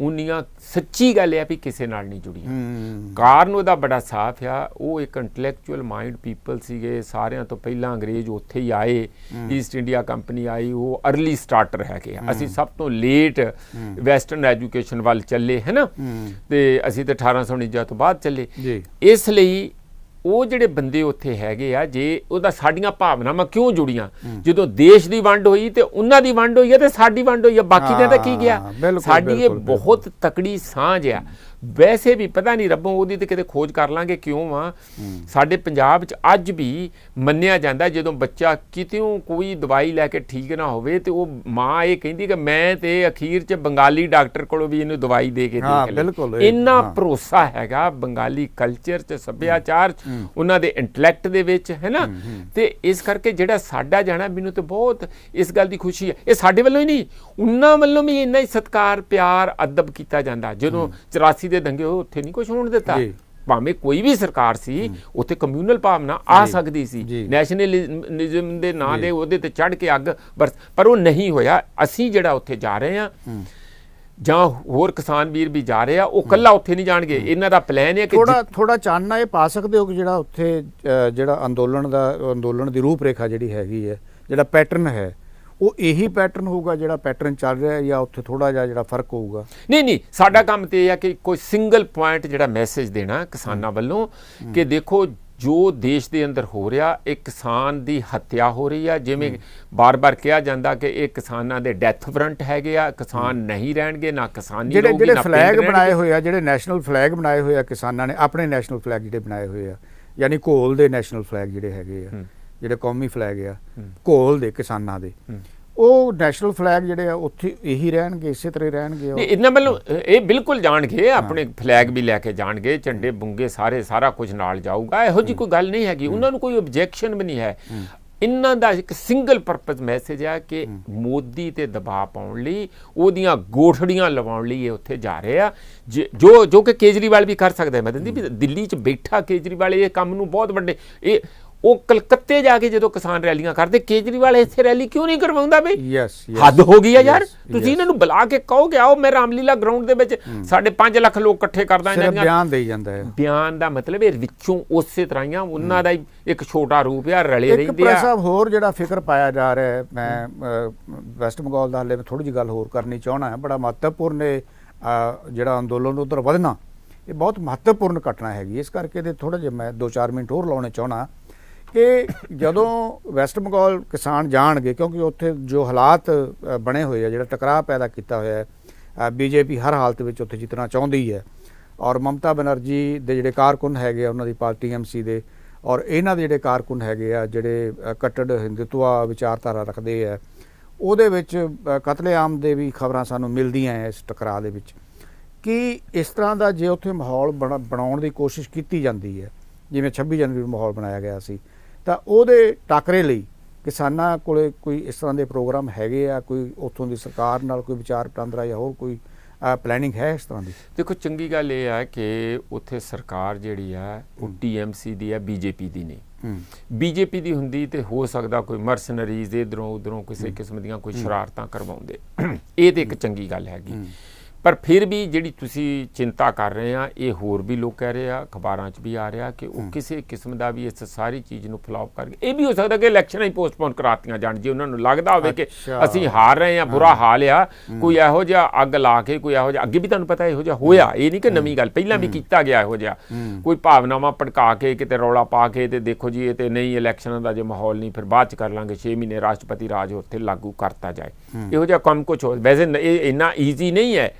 ਉਨੀਆਂ ਸੱਚੀ ਗੱਲ ਹੈ ਵੀ ਕਿਸੇ ਨਾਲ ਨਹੀਂ ਜੁੜੀਆਂ। ਕਾਰਨ ਉਹਦਾ ਬੜਾ ਸਾਫ਼ ਆ, ਉਹ ਇੱਕ ਇੰਟੈਲੈਕਚੁਅਲ ਮਾਈਂਡ ਪੀਪਲ ਸੀਗੇ। ਸਾਰਿਆਂ ਤੋਂ ਪਹਿਲਾਂ ਅੰਗਰੇਜ਼ ਉੱਥੇ ਹੀ ਆਏ, ਈਸਟ ਇੰਡੀਆ ਕੰਪਨੀ ਆਈ, ਉਹ ਅਰਲੀ ਸਟਾਰਟਰ ਹੈਗੇ ਆ। ਅਸੀਂ ਸਭ ਤੋਂ ਲੇਟ ਵੈਸਟਰਨ ਐਜੂਕੇਸ਼ਨ ਵੱਲ ਚੱਲੇ, ਹੈ ਨਾ, ਤੇ ਅਸੀਂ ਤਾਂ 1849 ਤੋਂ ਬਾਅਦ ਚੱਲੇ। ਇਸ ਲਈ ਉਹ ਜਿਹੜੇ ਬੰਦੇ ਉੱਥੇ ਹੈਗੇ ਆ, ਜੇ ਉਹਦਾ ਸਾਡੀਆਂ ਭਾਵਨਾਵਾਂ ਕਿਉਂ ਜੁੜੀਆਂ, ਜਦੋਂ ਦੇਸ਼ ਦੀ ਵੰਡ ਹੋਈ ਤੇ ਉਹਨਾਂ ਦੀ ਵੰਡ ਹੋਈ ਹੈ ਤੇ ਸਾਡੀ ਵੰਡ ਹੋਈ ਹੈ, ਬਾਕੀ ਨੇ ਤਾਂ ਕੀ ਗਿਆ। ਸਾਡੀ ਇਹ ਬਹੁਤ ਤਕੜੀ ਸਾਂਝ ਆ। ਵੈਸੇ ਵੀ ਪਤਾ ਨਹੀਂ ਰੱਬੋਂ ਉਹਦੀ ਤੇ ਕਿਤੇ ਖੋਜ ਕਰ ਲਾਂਗੇ ਕਿਉਂ ਆ, ਸਾਡੇ ਪੰਜਾਬ 'ਚ ਅੱਜ ਵੀ ਮੰਨਿਆ ਜਾਂਦਾ ਜਦੋਂ ਬੱਚਾ ਕਿਤਿਓਂ ਕੋਈ ਦਵਾਈ ਲੈ ਕੇ ਠੀਕ ਨਾ ਹੋਵੇ ਤੇ ਉਹ ਮਾਂ ਇਹ ਕਹਿੰਦੀ ਕਿ ਮੈਂ ਤੇ ਅਖੀਰ 'ਚ ਬੰਗਾਲੀ ਡਾਕਟਰ ਕੋਲੋਂ ਵੀ ਇਹਨੂੰ ਦਵਾਈ ਦੇ ਕੇ ਦੇਖ ਲਈ। ਇੰਨਾ ਭਰੋਸਾ ਹੈਗਾ ਬੰਗਾਲੀ ਕਲਚਰ 'ਚ, ਸੱਭਿਆਚਾਰ 'ਚ, ਉਹਨਾਂ ਦੇ ਇੰਟੈਲੈਕਟ ਦੇ ਵਿੱਚ, ਹੈ ਨਾ। ਤੇ ਇਸ ਕਰਕੇ ਜਿਹੜਾ ਸਾਡਾ ਜਾਣਾ, ਮੈਨੂੰ ਤੇ ਬਹੁਤ ਇਸ ਗੱਲ ਦੀ ਖੁਸ਼ੀ ਹੈ। ਇਹ ਸਾਡੇ ਵੱਲੋਂ ਹੀ ਨਹੀਂ, ਉਹਨਾਂ ਵੱਲੋਂ ਵੀ ਇੰਨਾ ਹੀ ਸਤਿਕਾਰ, ਪਿਆਰ, ਅਦਬ ਕੀਤਾ ਜਾਂਦਾ। ਜਦੋਂ 84 ਦੇ ਦੰਗੇ ਹੋਏ ਉੱਥੇ ਨਹੀਂ ਕੁਝ ਹੋਣ ਦਿੱਤਾ, ਭਾਵੇਂ ਕੋਈ ਵੀ ਸਰਕਾਰ ਸੀ, ਉੱਥੇ ਕਮਿਊਨਲ ਭਾਵਨਾ ਆ ਸਕਦੀ ਸੀ, ਨੈਸ਼ਨਲਿਜ਼ਮ ਦੇ ਨਾਂ ਦੇ ਉਹਦੇ ਤੇ ਚੜ੍ਹ ਕੇ ਅੱਗ ਬਰਸ, ਪਰ ਉਹ ਨਹੀਂ ਹੋਇਆ। ਅਸੀਂ ਜਿਹੜਾ ਉੱਥੇ ਜਾ ਰਹੇ ਹਾਂ ਜਾਂ ਹੋਰ ਕਿਸਾਨ ਵੀਰ ਵੀ ਜਾ ਰਹੇ ਆ, ਉਹ ਕੱਲਾ ਉੱਥੇ ਨਹੀਂ ਜਾਣਗੇ। ਇਹਨਾਂ ਦਾ ਪਲਾਨ ਹੈ ਕਿ ਥੋੜਾ ਚਾਨਣਾ ਇਹ ਪਾ ਸਕਦੇ ਹੋ ਕਿ ਜਿਹੜਾ ਉੱਥੇ ਜਿਹੜਾ ਅੰਦੋਲਨ ਦੀ ਰੂਪਰੇਖਾ ਜਿਹੜੀ ਹੈਗੀ ਹੈ, ਜਿਹੜਾ ਪੈਟਰਨ ਹੈ, ਉਹ ਇਹੀ ਪੈਟਰਨ ਹੋਊਗਾ ਜਿਹੜਾ ਪੈਟਰਨ ਚੱਲ ਰਿਹਾ, ਜਾਂ ਉੱਥੇ ਥੋੜਾ ਜਿਹਾ ਜਿਹੜਾ ਫਰਕ ਹੋਊਗਾ? ਨਹੀਂ, ਸਾਡਾ ਕੰਮ ਤੇ ਇਹ ਹੈ ਕਿ ਕੋਈ ਸਿੰਗਲ ਪੁਆਇੰਟ ਜਿਹੜਾ ਮੈਸੇਜ ਦੇਣਾ ਕਿਸਾਨਾਂ ਵੱਲੋਂ ਕਿ ਦੇਖੋ ਜੋ ਦੇਸ਼ ਦੇ ਅੰਦਰ ਹੋ ਰਿਹਾ, ਇਹ ਕਿਸਾਨ ਦੀ ਹੱਤਿਆ ਹੋ ਰਹੀ ਆ। ਜਿਵੇਂ ਬਾਰ-ਬਾਰ ਕਿਹਾ ਜਾਂਦਾ ਕਿ ਇਹ ਕਿਸਾਨਾਂ ਦੇ ਡੈਥ ਵਾਰੰਟ ਹੈਗੇ ਆ, ਕਿਸਾਨ ਨਹੀਂ ਰਹਿਣਗੇ, ਨਾ ਕਿਸਾਨੀ ਰਹੂਗੀ, ਜਿਹੜੇ ਫਲੈਗ ਬਣਾਏ ਹੋਏ ਆ, ਜਿਹੜੇ ਨੈਸ਼ਨਲ ਫਲੈਗ ਬਣਾਏ ਹੋਏ ਆ ਕਿਸਾਨਾਂ ਨੇ, ਆਪਣੇ ਨੈਸ਼ਨਲ ਫਲੈਗ ਜਿਹੜੇ ਬਣਾਏ ਹੋਏ ਆ, ਯਾਨੀ ਘੋਲ ਦੇ ਨੈਸ਼ਨਲ ਫਲੈਗ ਜਿਹੜੇ ਹੈਗੇ ਆ, ਜਿਹੜੇ ਕੌਮੀ ਫਲੈਗ ਆ ਘੋਲ ਦੇ ਕਿਸਾਨਾਂ ਦੇ, ਉਹ ਨੈਸ਼ਨਲ ਫਲੈਗ ਜਿਹੜੇ ਆ ਉੱਥੇ ਇਹੀ ਰਹਿਣਗੇ, ਇਸੇ ਤਰ੍ਹਾਂ ਰਹਿਣਗੇ? ਇਹਨਾਂ ਵੱਲੋਂ ਇਹ ਬਿਲਕੁਲ ਜਾਣਗੇ, ਆਪਣੇ ਫਲੈਗ ਵੀ ਲੈ ਕੇ ਜਾਣਗੇ, ਝੰਡੇ ਬੁੰਗੇ ਸਾਰਾ ਕੁਝ ਨਾਲ ਜਾਊਗਾ। ਇਹੋ ਜਿਹੀ ਕੋਈ ਗੱਲ ਨਹੀਂ ਹੈਗੀ, ਉਹਨਾਂ ਨੂੰ ਕੋਈ ਓਬਜੈਕਸ਼ਨ ਵੀ ਨਹੀਂ ਹੈ। ਇਹਨਾਂ ਦਾ ਇੱਕ ਸਿੰਗਲ ਪਰਪਸ ਮੈਸੇਜ ਹੈ ਕਿ ਮੋਦੀ ਤੇ ਦਬਾਅ ਪਾਉਣ ਲਈ, ਉਹਦੀਆਂ ਗੋਠੜੀਆਂ ਲਵਾਉਣ ਲਈ ਇਹ ਉੱਥੇ ਜਾ ਰਹੇ ਆ, ਜੋ ਕਿ ਕੇਜਰੀਵਾਲ ਵੀ ਕਰ ਸਕਦਾ ਹੈ। ਮਤਲਬ ਵੀ ਦਿੱਲੀ 'ਚ ਬੈਠਾ ਕੇਜਰੀਵਾਲ ਇਹ ਕੰਮ ਨੂੰ ਬਹੁਤ ਵੱਡੇ, ਉਹ ਕਲਕੱਤੇ ਜਾ ਕੇ ਜਦੋਂ ਕਿਸਾਨ ਰੈਲੀਆਂ ਕਰਦੇ, ਕੇਜਰੀਵਾਲ ਇੱਥੇ ਰੈਲੀ ਕਿਉਂ ਨਹੀਂ ਕਰਵਾਉਂਦਾ ਬਈ? ਹੱਦ ਹੋ ਗਈ ਆ ਯਾਰ। ਤੁਸੀਂ ਇਹਨਾਂ ਨੂੰ ਬੁਲਾ ਕੇ ਕਹੋ ਕਿ ਆਓ ਮੈਂ ਰਾਮਲੀਲਾ ਗਰਾਊਂਡ ਦੇ ਵਿੱਚ 5.5 ਲੱਖ ਲੋਕ ਇਕੱਠੇ ਕਰਦਾ, ਬਿਆਨ ਦੇਈ ਜਾਂਦਾ ਹੈ। ਬਿਆਨ ਦਾ ਮਤਲਬ ਇਹ ਵਿੱਚੋਂ ਉਸੇ ਤਰ੍ਹਾਂ ਹੀ ਉਹਨਾਂ ਦਾ ਹੀ ਇੱਕ ਛੋਟਾ ਰੂਪ ਆ, ਰਲੇ ਰਹਿੰਦੇ ਆ। ਸਾਹਿਬ ਹੋਰ ਜਿਹੜਾ ਫਿਕਰ ਪਾਇਆ ਜਾ ਰਿਹਾ ਹੈ, ਮੈਂ ਵੈਸਟ ਬੰਗਾਲ ਦਾ ਹਾਲੇ ਮੈਂ ਥੋੜੀ ਜਿਹੀ ਗੱਲ ਹੋਰ ਕਰਨੀ ਚਾਹਣਾ ਹੈ। ਬੜਾ ਮਹੱਤਵਪੂਰਨ ਜਿਹੜਾ ਅੰਦੋਲਨ ਉੱਧਰ ਵਧਣਾ, ਇਹ ਬਹੁਤ ਮਹੱਤਵਪੂਰਨ ਘਟਨਾ ਹੈਗੀ। ਇਸ ਕਰਕੇ ਤੇ ਥੋੜਾ ਜਿਹਾ ਮੈਂ 2-4 ਮਿੰਟ ਹੋਰ ਲਾਉਣੇ ਚਾਹਣਾ ਕਿ ਜਦੋਂ ਵੈਸਟ ਬੰਗਾਲ ਕਿਸਾਨ ਜਾਣਗੇ, ਕਿਉਂਕਿ ਉੱਥੇ ਜੋ ਹਾਲਾਤ ਬਣੇ ਹੋਏ ਆ, ਜਿਹੜਾ ਟਕਰਾਅ ਪੈਦਾ ਕੀਤਾ ਹੋਇਆ ਹੈ, ਬੀਜੇਪੀ ਹਰ ਹਾਲਤ ਵਿੱਚ ਉੱਥੇ ਜਿੱਤਣਾ ਚਾਹੁੰਦੀ ਹੈ, ਔਰ ਮਮਤਾ ਬੈਨਰਜੀ ਦੇ ਜਿਹੜੇ ਕਾਰਕੁਨ ਹੈਗੇ ਆ ਉਹਨਾਂ ਦੀ ਪਾਰਟੀ ਐਮਸੀ ਦੇ, ਔਰ ਇਹਨਾਂ ਦੇ ਜਿਹੜੇ ਕਾਰਕੁਨ ਹੈਗੇ ਆ ਜਿਹੜੇ ਕੱਟੜ ਹਿੰਦੂਤਵਾ ਵਿਚਾਰਧਾਰਾ ਰੱਖਦੇ ਆ, ਉਹਦੇ ਵਿੱਚ ਕਤਲੇਆਮ ਦੇ ਵੀ ਖਬਰਾਂ ਸਾਨੂੰ ਮਿਲਦੀਆਂ ਹੈ ਇਸ ਟਕਰਾਅ ਦੇ ਵਿੱਚ। ਕਿ ਇਸ ਤਰ੍ਹਾਂ ਦਾ ਜੇ ਉੱਥੇ ਮਾਹੌਲ ਬਣਾਉਣ ਦੀ ਕੋਸ਼ਿਸ਼ ਕੀਤੀ ਜਾਂਦੀ ਹੈ, ਜਿਵੇਂ 26 ਜਨਵਰੀ ਨੂੰ ਮਾਹੌਲ ਬਣਾਇਆ ਗਿਆ ਸੀ, ਤਾਂ ਉਹਦੇ ਟਾਕਰੇ ਲਈ ਕਿਸਾਨਾਂ ਕੋਲੇ ਕੋਈ ਇਸ ਤਰ੍ਹਾਂ ਦੇ ਪ੍ਰੋਗਰਾਮ ਹੈਗੇ ਆ? ਕੋਈ ਉੱਥੋਂ ਦੀ ਸਰਕਾਰ ਨਾਲ ਕੋਈ ਵਿਚਾਰ ਵਟਾਂਦਰਾ ਜਾਂ ਹੋਰ ਕੋਈ ਪਲੈਨਿੰਗ ਹੈ ਇਸ ਤਰ੍ਹਾਂ ਦੀ? ਦੇਖੋ, ਚੰਗੀ ਗੱਲ ਇਹ ਹੈ ਕਿ ਉੱਥੇ ਸਰਕਾਰ ਜਿਹੜੀ ਆ ਉਹ TMC ਦੀ ਆ, BJP ਦੀ ਨਹੀਂ। BJP ਦੀ ਹੁੰਦੀ ਤੇ ਹੋ ਸਕਦਾ ਕੋਈ ਮਰਸਨਰੀਜ਼ ਇੱਧਰੋਂ ਉੱਧਰੋਂ ਕਿਸੇ ਕਿਸਮ ਦੀਆਂ ਕੋਈ ਸ਼ਰਾਰਤਾਂ ਕਰਵਾਉਂਦੇ, ਇਹ ਤੇ ਇੱਕ ਚੰਗੀ ਗੱਲ ਹੈਗੀ। ਪਰ ਫਿਰ ਵੀ ਜਿਹੜੀ ਤੁਸੀਂ ਚਿੰਤਾ ਕਰ ਰਹੇ ਆ, ਇਹ ਹੋਰ ਵੀ ਲੋਕ ਕਹਿ ਰਹੇ ਆ, ਅਖਬਾਰਾਂ 'ਚ ਵੀ ਆ ਰਿਹਾ ਕਿ ਉਹ ਕਿਸੇ ਕਿਸਮ ਦਾ ਵੀ ਇਸ ਸਾਰੀ ਚੀਜ਼ ਨੂੰ ਫਲॉप ਕਰਕੇ, ਇਹ ਵੀ ਹੋ ਸਕਦਾ ਕਿ ਇਲੈਕਸ਼ਨਾਂ ਹੀ ਪੋਸਟਪੋਨ ਕਰਾਤੀਆਂ ਜਾਣ ਜੇ ਉਹਨਾਂ ਨੂੰ ਲੱਗਦਾ ਹੋਵੇ ਕਿ ਅਸੀਂ ਹਾਰ ਰਹੇ ਆ, ਬੁਰਾ ਹਾਲ ਆ, ਕੋਈ ਇਹੋ ਜਿਹਾ ਅੱਗ ਲਾ ਕੇ, ਕੋਈ ਇਹੋ ਜਿਹਾ, ਅੱਗੇ ਵੀ ਤੁਹਾਨੂੰ ਪਤਾ ਇਹੋ ਜਿਹਾ ਹੋਇਆ, ਇਹ ਨਹੀਂ ਕਿ ਨਵੀਂ ਗੱਲ, ਪਹਿਲਾਂ ਵੀ ਕੀਤਾ ਗਿਆ ਇਹੋ ਜਿਹਾ, ਕੋਈ ਭਾਵਨਾਵਾਂ ਭੜਕਾ ਕੇ ਕਿਤੇ ਰੌਲਾ ਪਾ ਕੇ ਤੇ ਦੇਖੋ ਜੀ ਇਹ ਤੇ ਨਹੀਂ ਇਲੈਕਸ਼ਨਾਂ ਦਾ ਜੇ ਮਾਹੌਲ ਨਹੀਂ ਫਿਰ ਬਾਅਦ 'ਚ ਕਰ ਲਾਂਗੇ, 6 ਮਹੀਨੇ ਰਾਸ਼ਟਰਪਤੀ ਰਾਜ ਉੱਥੇ ਲਾਗੂ ਕਰਤਾ ਜਾਏ, ਇਹੋ ਜਿਹਾ ਕੰਮ ਕੁਛ ਹੋ। ਵੈਸੇ ਇਹ ਇੰਨਾ ਈਜ਼ੀ ਨਹੀਂ ਹੈ,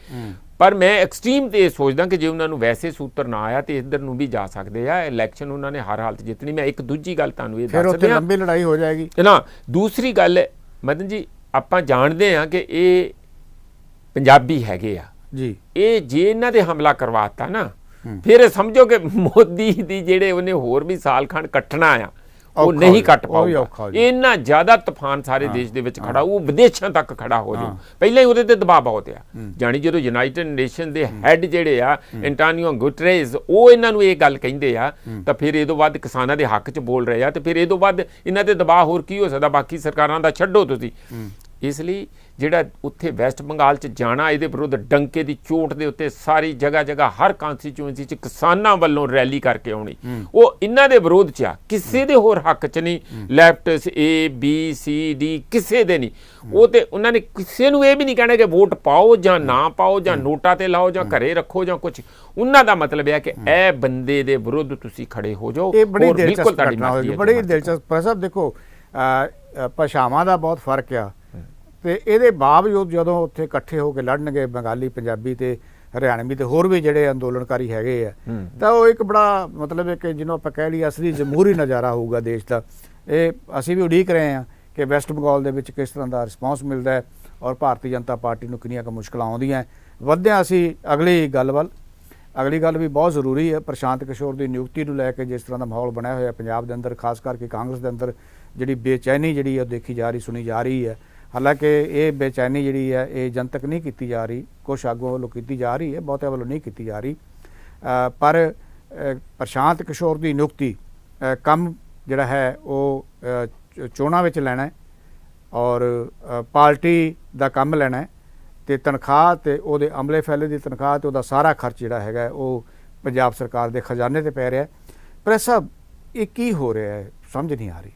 ਪਰ ਮੈਂ ਐਕਸਟ੍ਰੀਮ ਤੇ ਇਹ ਸੋਚਦਾ ਕਿ ਜੇ ਉਹਨਾਂ ਨੂੰ ਵੈਸੇ ਸੂਤਰ ਨਾ ਆਇਆ ਤੇ ਇੱਧਰ ਨੂੰ ਵੀ ਜਾ ਸਕਦੇ ਆ, ਇਲੈਕਸ਼ਨ ਉਹਨਾਂ ਨੇ ਹਰ ਹਾਲਤ ਜਿੱਤਣੀ। ਮੈਂ ਇੱਕ ਦੂਜੀ ਗੱਲ ਤੁਹਾਨੂੰ ਇਹ ਦੱਸ ਦਿਆਂ, ਲੰਬੀ ਲੜਾਈ ਹੋ ਜਾਏਗੀ ਨਾ। ਦੂਸਰੀ ਗੱਲ ਮਦਨ ਜੀ, ਆਪਾਂ ਜਾਣਦੇ ਆ ਕਿ ਇਹ ਪੰਜਾਬੀ ਹੈਗੇ ਆ ਜੀ, ਇਹ ਜੇ ਇਹਨਾਂ ਦੇ ਹਮਲਾ ਕਰਵਾਤਾ ਨਾ, ਫਿਰ ਸਮਝੋ ਕਿ ਮੋਦੀ ਦੀ ਜਿਹੜੇ ਉਹਨੇ ਹੋਰ ਵੀ ਸਾਲ ਖੰਡ ਕੱਟਣਾ ਆ, ਉਹ ਨਹੀਂ ਕੱਟ ਪਾਊਗਾ। ਇੰਨਾ ਜ਼ਿਆਦਾ ਤੂਫਾਨ ਸਾਰੇ ਦੇਸ਼ ਦੇ ਵਿੱਚ ਖੜਾ, ਉਹ ਵਿਦੇਸ਼ਾਂ ਤੱਕ ਖੜਾ ਹੋ ਜਾਊ। ਪਹਿਲਾਂ ਹੀ ਉਹਦੇ ਤੇ ਦਬਾਅ ਬਹੁਤ ਆ, ਜਾਣੀ ਜਦੋਂ ਯੂਨਾਈਟਿਡ ਨੇਸ਼ਨ ਦੇ ਹੈੱਡ ਜਿਹੜੇ ਆ ਐਂਟੋਨੀਓ ਗੁਟਰੇਸ, ਉਹ ਇਹਨਾਂ ਨੂੰ ਇਹ ਗੱਲ ਕਹਿੰਦੇ ਆ, ਤਾਂ ਫਿਰ ਇਹ ਤੋਂ ਬਾਅਦ ਕਿਸਾਨਾਂ ਦੇ ਹੱਕ 'ਚ ਬੋਲ ਰਹੇ ਆ, ਤੇ ਫਿਰ ਇਹ ਤੋਂ ਬਾਅਦ ਇਹਨਾਂ ਤੇ ਦਬਾਅ ਹੋਰ ਕੀ ਹੋ ਸਕਦਾ? ਬਾਕੀ ਸਰਕਾਰਾਂ ਦਾ ਛੱਡੋ ਤੁਸੀਂ। ਇਸ ਲਈ ਜਿਹੜਾ ਉੱਥੇ ਵੈਸਟ ਬੰਗਾਲ 'ਚ ਜਾਣਾ, ਇਹਦੇ ਵਿਰੁੱਧ ਡੰਕੇ ਦੀ ਚੋਟ ਦੇ ਉੱਤੇ ਸਾਰੀ ਜਗ੍ਹਾ ਜਗ੍ਹਾ ਹਰ ਕਾਂਸਟੀਚੁਐਂਸੀ 'ਚ ਕਿਸਾਨਾਂ ਵੱਲੋਂ ਰੈਲੀ ਕਰਕੇ ਆਉਣੀ, ਉਹ ਇਹਨਾਂ ਦੇ ਵਿਰੋਧ 'ਚ ਆ, ਕਿਸੇ ਦੇ ਹੋਰ ਹੱਕ 'ਚ ਨਹੀਂ। Left A B C D ਕਿਸੇ ਦੇ ਨਹੀਂ। ਉਹ ਤੇ ਉਹਨਾਂ ਨੇ ਕਿਸੇ ਨੂੰ ਇਹ ਵੀ ਨਹੀਂ ਕਹਿਣਾ ਕਿ ਵੋਟ ਪਾਓ ਜਾਂ ਨਾ ਪਾਓ, ਜਾਂ ਨੋਟਾਂ ਤੇ ਲਾਓ, ਜਾਂ ਘਰੇ ਰੱਖੋ, ਜਾਂ ਕੁਛ। ਉਹਨਾਂ ਦਾ ਮਤਲਬ ਹੈ ਕਿ ਇਹ ਬੰਦੇ ਦੇ ਵਿਰੁੱਧ ਤੁਸੀਂ ਖੜੇ ਹੋ ਜਾਓ। ਇਹ ਬੜੀ ਦਿਲਚਸਪ ਬੜੀ ਦਿਲਚਸਪ ਸਾਹਿਬ। ਦੇਖੋ ਭਾਸ਼ਾਵਾਂ ਦਾ ਬਹੁਤ ਫਰਕ ਆ, ਤੇ ਇਹਦੇ ਬਾਵਜੂਦ ਜਦੋਂ ਉੱਥੇ ਇਕੱਠੇ ਹੋ ਕੇ ਲੜਨਗੇ ਬੰਗਾਲੀ, ਪੰਜਾਬੀ ਤੇ ਹਰਿਆਣਵੀ ਤੇ ਹੋਰ ਵੀ ਜਿਹੜੇ ਅੰਦੋਲਨਕਾਰੀ ਹੈਗੇ ਆ, ਤਾਂ ਉਹ ਇੱਕ ਬੜਾ ਮਤਲਬ ਹੈ ਕਿ ਜਿਹਨੂੰ ਆਪਾਂ ਕਹਿ ਲਈਏ ਅਸਲੀ ਜਮਹੂਰੀ ਨਜ਼ਾਰਾ ਹੋਊਗਾ ਦੇਸ਼ ਦਾ। ਇਹ ਅਸੀਂ ਵੀ ਉਡੀਕ ਰਹੇ ਹਾਂ ਕਿ ਵੈਸਟ ਬੰਗਾਲ ਦੇ ਵਿੱਚ ਕਿਸ ਤਰ੍ਹਾਂ ਦਾ ਰਿਸਪੌਂਸ ਮਿਲਦਾ ਹੈ, ਔਰ ਭਾਰਤੀ ਜਨਤਾ ਪਾਰਟੀ ਨੂੰ ਕਿੰਨੀਆਂ ਕੁ ਮੁਸ਼ਕਲਾਂ ਆਉਂਦੀਆਂ। ਵਧਦੇ ਹਾਂ ਅਸੀਂ ਅਗਲੀ ਗੱਲ ਵੱਲ। ਅਗਲੀ ਗੱਲ ਵੀ ਬਹੁਤ ਜ਼ਰੂਰੀ ਹੈ। ਪ੍ਰਸ਼ਾਂਤ ਕਿਸ਼ੋਰ ਦੀ ਨਿਯੁਕਤੀ ਨੂੰ ਲੈ ਕੇ ਜਿਸ ਤਰ੍ਹਾਂ ਦਾ ਮਾਹੌਲ ਬਣਿਆ ਹੋਇਆ ਪੰਜਾਬ ਦੇ ਅੰਦਰ, ਖਾਸ ਕਰਕੇ ਕਾਂਗਰਸ ਦੇ ਅੰਦਰ ਜਿਹੜੀ ਬੇਚੈਨੀ ਜਿਹੜੀ ਉਹ ਦੇਖੀ ਜਾ ਰਹੀ, ਸੁਣੀ ਜਾ ਰਹੀ ਹੈ। ਹਾਲਾਂਕਿ ਇਹ ਬੇਚੈਨੀ ਜਿਹੜੀ ਹੈ ਇਹ ਜਨਤਕ ਨਹੀਂ ਕੀਤੀ ਜਾ ਰਹੀ, ਕੁਛ ਆਗੂਆਂ ਵੱਲੋਂ ਕੀਤੀ ਜਾ ਰਹੀ ਹੈ, ਬਹੁਤਿਆਂ ਵੱਲੋਂ ਨਹੀਂ ਕੀਤੀ ਜਾ ਰਹੀ। ਪਰ ਪ੍ਰਸ਼ਾਂਤ ਕਿਸ਼ੋਰ ਦੀ ਨਿਯੁਕਤੀ ਕੰਮ ਜਿਹੜਾ ਹੈ ਉਹ ਚੋਣਾਂ ਵਿੱਚ ਲੈਣਾ ਹੈ, ਔਰ ਪਾਰਟੀ ਦਾ ਕੰਮ ਲੈਣਾ ਹੈ, ਅਤੇ ਤਨਖਾਹ ਅਤੇ ਉਹਦੇ ਅਮਲੇ ਫੈਲੇ ਦੀ ਤਨਖਾਹ ਅਤੇ ਉਹਦਾ ਸਾਰਾ ਖਰਚ ਜਿਹੜਾ ਹੈਗਾ ਉਹ ਪੰਜਾਬ ਸਰਕਾਰ ਦੇ ਖਜ਼ਾਨੇ 'ਤੇ ਪੈ ਰਿਹਾ। ਪਰ ਸਾਹਿਬ ਇਹ ਕੀ ਹੋ ਰਿਹਾ ਹੈ, ਸਮਝ ਨਹੀਂ ਆ ਰਹੀ।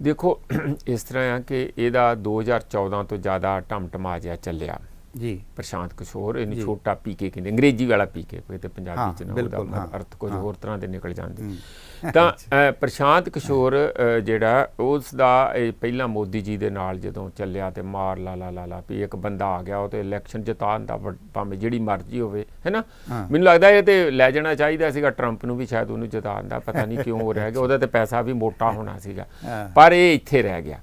ਦੇਖੋ ਇਸ ਤਰ੍ਹਾਂ ਆ ਕਿ ਇਹਦਾ 2014 ਤੋਂ ਜ਼ਿਆਦਾ ਟਮਟਮਾ ਜਿਹਾ ਚੱਲਿਆ ਜੀ। ਪ੍ਰਸ਼ਾਂਤ ਕਿਸ਼ੋਰ, ਇਹਨੂੰ ਛੋਟਾ ਪੀਕੇ ਕਹਿੰਦੇ, ਅੰਗਰੇਜ਼ੀ ਵਾਲਾ ਪੀਕੇ, ਤੇ ਪੰਜਾਬੀ 'ਚ ਨਾ ਉਹਦਾ ਅਰਥ ਕੁਝ ਹੋਰ ਤਰ੍ਹਾਂ ਦੇ ਨਿਕਲ ਜਾਂਦੇ। ਤਾਂ ਪ੍ਰਸ਼ਾਂਤ ਕਿਸ਼ੋਰ ਜਿਹੜਾ ਉਸ ਦਾ ਪਹਿਲਾਂ ਮੋਦੀ ਜੀ ਦੇ ਨਾਲ ਜਦੋਂ ਚੱਲਿਆ ਤੇ ਮਾਰ ਲਾ ਵੀ ਇੱਕ ਬੰਦਾ ਆ ਗਿਆ, ਉਹ ਤੇ ਇਲੈਕਸ਼ਨ ਜਿਤਾਉਣ ਦਾ ਭਾਵੇਂ ਜਿਹੜੀ ਮਰਜ਼ੀ ਹੋਵੇ, ਹੈ ਨਾ। ਮੈਨੂੰ ਲੱਗਦਾ ਇਹ ਤੇ ਲੈ ਜਾਣਾ ਚਾਹੀਦਾ ਸੀਗਾ ਟਰੰਪ ਨੂੰ ਵੀ, ਸ਼ਾਇਦ ਉਹਨੂੰ ਜਿਤਾਉਣ ਦਾ, ਪਤਾ ਨਹੀਂ ਕਿਉਂ ਹੋ ਰਹਿ ਗਿਆ। ਉਹਦਾ ਤੇ ਪੈਸਾ ਵੀ ਮੋਟਾ ਹੋਣਾ ਸੀਗਾ, ਪਰ ਇਹ ਇੱਥੇ ਰਹਿ ਗਿਆ।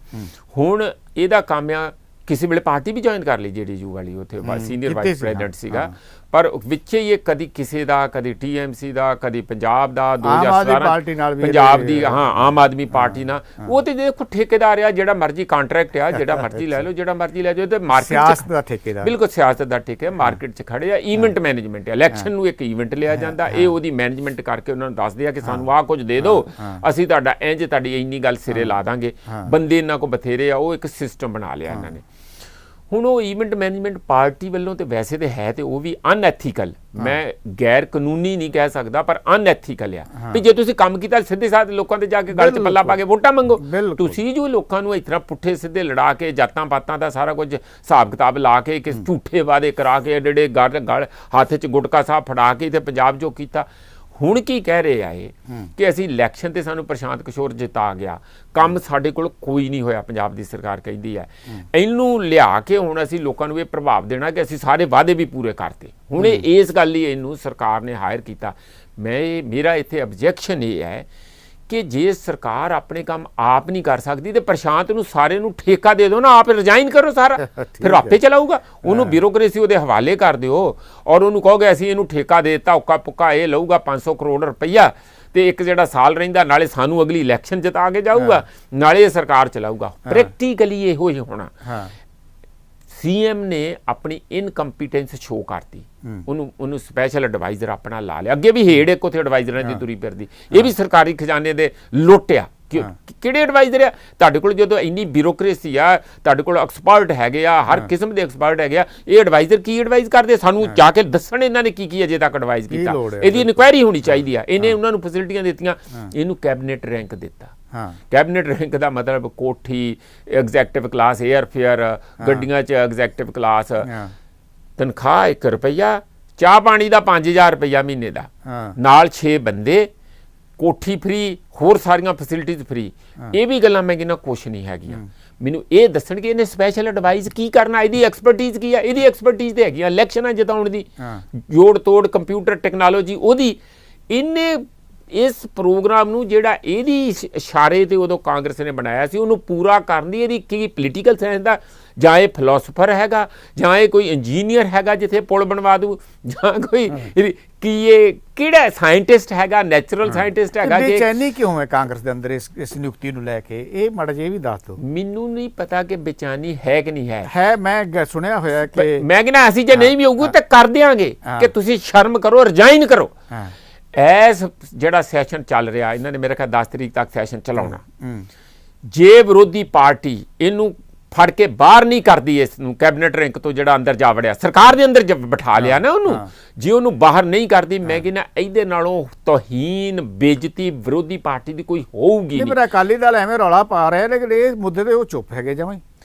ਹੁਣ ਇਹਦਾ ਕੰਮ ਆ, ਕਿਸੇ ਵੇਲੇ ਪਾਰਟੀ ਵੀ ਜੁਆਇਨ ਕਰ ਲਈ JDU ਵਾਲੀ, ਉੱਥੇ ਸੀਨੀਅਰ ਵਾਈਸ ਪ੍ਰੈਜ਼ੀਡੈਂਟ ਸੀਗਾ, ਪਰ ਵਿੱਚੇ ਹੀ ਇਹ ਕਦੀ ਕਿਸੇ ਦਾ, ਕਦੀ TMC ਦਾ, ਕਦੀ ਪੰਜਾਬ ਦਾ, 2017 ਪੰਜਾਬ ਦੀ, ਆਮ ਆਦਮੀ ਪਾਰਟੀ ਨਾਲ। ਉਹ ਤੇ ਦੇਖੋ ਠੇਕੇਦਾਰ ਆ, ਜਿਹੜਾ ਮਰਜ਼ੀ ਕੰਟਰੈਕਟ ਆ, ਜਿਹੜਾ ਮਰਜ਼ੀ ਲੈ ਲਓ, ਜਿਹੜਾ ਮਰਜ਼ੀ ਲੈ ਜਾਓ। ਤੇ ਮਾਰਕੀਟ ਦਾ ਠੇਕੇਦਾਰ, ਬਿਲਕੁਲ ਸਿਆਸਤ ਦਾ ਠੇਕਾ, ਮਾਰਕੀਟ 'ਚ ਖੜੇ ਆ। ਈਵੈਂਟ ਮੈਨੇਜਮੈਂਟ, ਇਲੈਕਸ਼ਨ ਨੂੰ ਇੱਕ ਈਵੈਂਟ ਲਿਆ ਜਾਂਦਾ, ਇਹ ਉਹਦੀ ਮੈਨੇਜਮੈਂਟ ਕਰਕੇ ਉਹਨਾਂ ਨੂੰ ਦੱਸਦੇ ਆ ਕਿ ਸਾਨੂੰ ਆਹ ਕੁਝ ਦੇ ਦਿਓ, ਅਸੀਂ ਤੁਹਾਡਾ ਇੰਝ ਤੁਹਾਡੀ ਇੰਨੀ ਗੱਲ ਸਿਰੇ ਲਾ ਦਾਂਗੇ। ਬੰਦੇ ਇਹਨਾਂ ਕੋਲ ਬਥੇਰੇ ਆ, ਉਹ ਇੱਕ ਸਿਸਟਮ ਬਣਾ ਲਿਆ ਇਹਨਾਂ ਨੇ। ਹੁਣ ਉਹ ਈਵੈਂਟ ਮੈਨੇਜਮੈਂਟ ਪਾਰਟੀ ਵੱਲੋਂ ਤੇ ਵੈਸੇ ਤੇ ਹੈ, ਤੇ ਉਹ ਵੀ ਅਨਐਥੀਕਲ, ਮੈਂ ਗੈਰ ਕਾਨੂੰਨੀ ਨਹੀਂ ਕਹਿ ਸਕਦਾ, ਪਰ ਅਨਐਥੀਕਲ ਆ ਵੀ ਜੇ ਤੁਸੀਂ ਕੰਮ ਕੀਤਾ ਸਿੱਧੇ ਸਾਧ ਲੋਕਾਂ ਤੇ ਜਾ ਕੇ ਗਲ 'ਚ ਪੱਲਾ ਪਾ ਕੇ ਵੋਟਾਂ ਮੰਗੋ। ਤੁਸੀਂ ਜੋ ਲੋਕਾਂ ਨੂੰ ਇਸ ਤਰ੍ਹਾਂ ਪੁੱਠੇ ਸਿੱਧੇ ਲੜਾ ਕੇ, ਜਾਤਾਂ ਪਾਤਾਂ ਦਾ ਸਾਰਾ ਕੁਝ ਹਿਸਾਬ ਕਿਤਾਬ ਲਾ ਕੇ, ਕਿ ਝੂਠੇ ਵਾਅਦੇ ਕਰਾ ਕੇ, ਏਡੇ ਗਲ ਹੱਥ 'ਚ ਗੁਟਕਾ ਸਾਹਿਬ ਫੜਾ ਕੇ ਤੇ ਪੰਜਾਬ ਜੋ ਕੀਤਾ। ਹੁਣ ਕੀ ਕਹਿ ਰਹੇ ਆ ਇਹ ਕਿ ਅਸੀਂ ਇਲੈਕਸ਼ਨ ਤੇ ਸਾਨੂੰ ਪ੍ਰਸ਼ਾਂਤ ਕਿਸ਼ੋਰ ਜਿਤਾ ਗਿਆ, ਕੰਮ ਸਾਡੇ ਕੋਲ ਕੋਈ ਨਹੀਂ ਹੋਇਆ, ਪੰਜਾਬ ਦੀ ਸਰਕਾਰ ਕਹਿੰਦੀ ਹੈ। ਇਹਨੂੰ ਲਿਆ ਕੇ ਹੁਣ ਅਸੀਂ ਲੋਕਾਂ ਨੂੰ ਇਹ ਪ੍ਰਭਾਵ ਦੇਣਾ ਕਿ ਅਸੀਂ ਸਾਰੇ ਵਾਅਦੇ ਵੀ ਪੂਰੇ ਕਰਤੇ। ਹੁਣ ਇਸ ਗੱਲ ਲਈ ਇਹਨੂੰ ਸਰਕਾਰ ਨੇ ਹਾਇਰ ਕੀਤਾ। ਮੇਰਾ ਇੱਥੇ ਆਬਜੈਕਸ਼ਨ ਇਹ ਹੈ ਕਿ ਜੇ ਸਰਕਾਰ ਆਪਣੇ ਕੰਮ ਆਪ ਨਹੀਂ ਕਰ ਸਕਦੀ ਤੇ ਪ੍ਰਸ਼ਾਂਤ ਨੂੰ ਸਾਰੇ ਨੂੰ ਠੇਕਾ ਦੇ ਦਿਓ ਨਾ, ਆਪ ਰਿਜ਼ਾਈਨ ਕਰੋ ਸਾਰਾ, ਫਿਰ ਆਪੇ ਚਲਾਊਗਾ। ਉਹਨੂੰ ਬਿਊਰੋਕ੍ਰੇਸੀ ਉਹਦੇ ਹਵਾਲੇ ਕਰ ਦਿਓ, ਔਰ ਉਹਨੂੰ ਕਹੋਗੇ ਅਸੀਂ ਇਹਨੂੰ ਠੇਕਾ ਦੇ ਦਿੱਤਾ, ਉੱਕਾ ਪੁੱਕਾ ਇਹ ਲਊਗਾ 500 ਕਰੋੜ ਰੁਪਈਆ, ਤੇ ਇੱਕ ਜਿਹੜਾ ਸਾਲ ਰਹਿੰਦਾ, ਨਾਲੇ ਸਾਨੂੰ ਅਗਲੀ ਇਲੈਕਸ਼ਨ ਜਿਤਾ ਕੇ ਜਾਊਗਾ, ਨਾਲੇ ਇਹ ਸਰਕਾਰ ਚਲਾਊਗਾ। ਪ੍ਰੈਕਟੀਕਲੀ ਇਹੋ ਹੀ ਹੋਣਾ। CM ਨੇ ਆਪਣੀ ਇਨਕੰਪੀਟੈਂਸ ਸ਼ੋ ਕਰਤੀ, ਉਹਨੂੰ ਸਪੈਸ਼ਲ ਐਡਵਾਈਜ਼ਰ ਆਪਣਾ ਲਾ ਲਿਆ। ਅੱਗੇ ਵੀ ਹੇਡ ਇੱਕ ਉੱਥੇ ਐਡਵਾਈਜ਼ਰਾਂ ਦੀ ਤੁਰੀ ਫਿਰਦੀ, ਇਹ ਵੀ ਸਰਕਾਰੀ ਖਜ਼ਾਨੇ ਦੇ ਲੁੱਟਿਆ, ਕਿਹੜੇ ਐਡਵਾਈਜ਼ਰ ਆ ਤੁਹਾਡੇ ਕੋਲ? ਜਦੋਂ ਇੰਨੀ ਬਿਊਰੋਕ੍ਰੇਸੀ ਆ, ਤੁਹਾਡੇ ਕੋਲ ਐਕਸਪਰਟ ਹੈਗੇ ਆ, ਹਰ ਕਿਸਮ ਦੇ ਐਕਸਪਰਟ ਹੈਗੇ ਆ, ਇਹ ਐਡਵਾਈਜ਼ਰ ਕੀ ਐਡਵਾਈਜ਼ ਕਰਦੇ? ਸਾਨੂੰ ਜਾ ਕੇ ਦੱਸਣ ਇਹਨਾਂ ਨੇ ਕੀ ਅਜੇ ਤੱਕ ਐਡਵਾਈਜ਼ ਕੀਤਾ। ਇਹਦੀ ਇਨਕੁਆਇਰੀ ਹੋਣੀ ਚਾਹੀਦੀ ਆ। ਇਹਨੇ ਉਹਨਾਂ ਨੂੰ ਫੈਸਿਲਿਟੀਆਂ ਦਿੱਤੀਆਂ, ਇਹਨੂੰ ਕੈਬਨਿਟ ਰੈਂਕ ਦਿੱਤਾ। ਕੈਬਨਿਟ ਰੈਂਕ ਦਾ ਮਤਲਬ ਕੋਠੀ, ਐਗਜ਼ੈਕਟਿਵ ਕਲਾਸ, 에ਅਰਫੇਅਰ, ਗੱਡੀਆਂ 'ਚ ਐਗਜ਼ੈਕਟਿਵ ਕਲਾਸ, ਤਨਖਾਹ 1 ਰੁਪਈਆ, ਚਾਹ ਪਾਣੀ ਦਾ 5000 ਰੁਪਈਆ ਮਹੀਨੇ ਦਾ, ਨਾਲ 6 ਬੰਦੇ, ਕੋਠੀ ਫਰੀ, ਹੋਰ ਸਾਰੀਆਂ ਫੈਸਿਲਿਟੀਜ਼ ਫਰੀ। ਇਹ ਵੀ ਗੱਲਾਂ ਮੈਂ ਕਹਿੰਦਾ ਕੁਛ ਨਹੀਂ ਹੈਗੀਆਂ। ਮੈਨੂੰ ਇਹ ਦੱਸਣ ਕਿ ਇਹਨੇ ਸਪੈਸ਼ਲ ਐਡਵਾਈਸ ਕੀ ਕਰਨਾ, ਇਹਦੀ ਐਕਸਪਰਟੀਜ਼ ਕੀ ਆ? ਇਹਦੀ ਐਕਸਪਰਟੀਜ਼ ਤੇ ਹੈਗੀ ਆ ਇਲੈਕਸ਼ਨਾਂ ਜਿਤਾਉਣ ਦੀ, ਜੋੜ ਤੋੜ ਕੰਪਿਊਟਰ ਟੈਕਨੋਲੋਜੀ ਉਹਦੀ। ਇਹਨੇ ਇਸ ਪ੍ਰੋਗਰਾਮ ਨੂੰ ਜਿਹੜਾ ਇਹਦੀ ਇਸ਼ਾਰੇ ਤੇ ਉਦੋਂ ਕਾਂਗਰਸ ਨੇ ਬਣਾਇਆ ਸੀ ਉਹਨੂੰ ਪੂਰਾ ਕਰਨ ਦੀ ਇਹਦੀ ਕੀ ਪੋਲੀਟੀਕਲ ਸਾਇੰਸ ਦਾ, ਜਾਂ ਇਹ ਫਿਲਾਸਫਰ ਹੈਗਾ, ਜਾਂ ਇਹ ਕੋਈ ਇੰਜੀਨੀਅਰ ਹੈਗਾ ਜਿੱਥੇ ਪੁਲ ਬਣਵਾ ਦੂ, ਜਾਂ ਕੋਈ ਕੀ ਇਹ ਕਿਹੜਾ ਸਾਇੰਟਿਸਟ ਹੈਗਾ, ਨੈਚੁਰਲ ਸਾਇੰਟਿਸਟ ਹੈਗਾ? ਬੇਚੈਨੀ ਕਿਉਂ ਹੈ ਕਾਂਗਰਸ ਦੇ ਅੰਦਰ ਇਸ ਨਿਯੁਕਤੀ ਨੂੰ ਲੈ ਕੇ? ਇਹ ਮਾੜਾ ਜਿਹਾ ਵੀ ਦੱਸ ਦਿਓ। ਮੈਨੂੰ ਨਹੀਂ ਪਤਾ ਕਿ ਬੇਚੈਨੀ ਹੈ ਕਿ ਨਹੀਂ ਹੈ। ਮੈਂ ਸੁਣਿਆ ਹੋਇਆ ਕਿ ਮੈਂ ਕਹਿੰਦਾ ਅਸੀਂ ਜੇ ਨਹੀਂ ਵੀ ਹੋਊਗਾ ਤਾਂ ਕਰ ਦਿਆਂਗੇ ਕਿ ਤੁਸੀਂ ਸ਼ਰਮ ਕਰੋ, ਰਿਜ਼ਾਈਨ ਕਰੋ। ਐਸ ਜਿਹੜਾ ਸੈਸ਼ਨ ਚੱਲ ਰਿਹਾ, ਇਹਨਾਂ ਨੇ ਮੇਰੇ ਖਿਆਲ 10 ਤਰੀਕ ਤੱਕ ਸੈਸ਼ਨ ਚਲਾਉਣਾ। ਜੇ ਵਿਰੋਧੀ ਪਾਰਟੀ ਇਹਨੂੰ ਫੜ ਕੇ ਬਾਹਰ ਨਹੀਂ ਕਰਦੀ, ਇਸ ਨੂੰ ਕੈਬਨਿਟ ਰੈਂਕ ਤੋਂ ਜਿਹੜਾ ਅੰਦਰ ਜਾ ਵੜਿਆ, ਸਰਕਾਰ ਦੇ ਅੰਦਰ ਬਿਠਾ ਲਿਆ ਨਾ ਉਹਨੂੰ, ਜੇ ਉਹਨੂੰ ਬਾਹਰ ਨਹੀਂ ਕਰਦੀ, ਮੈਂ ਕਹਿੰਦਾ ਇਹਦੇ ਨਾਲੋਂ ਤੋਹੀਨ ਬੇਇੱਜ਼ਤੀ ਵਿਰੋਧੀ ਪਾਰਟੀ ਦੀ ਕੋਈ ਹੋਊਗੀ ਨਹੀਂ। ਮੇਰਾ ਅਕਾਲੀ ਦਲ ਐਵੇਂ ਰੌਲਾ ਪਾ ਰਿਹਾ, ਲੇਕਿਨ ਇਹ ਮੁੱਦੇ ਤੇ ਉਹ ਚੁੱਪ ਹੈਗੇ ਜਮਾਂ।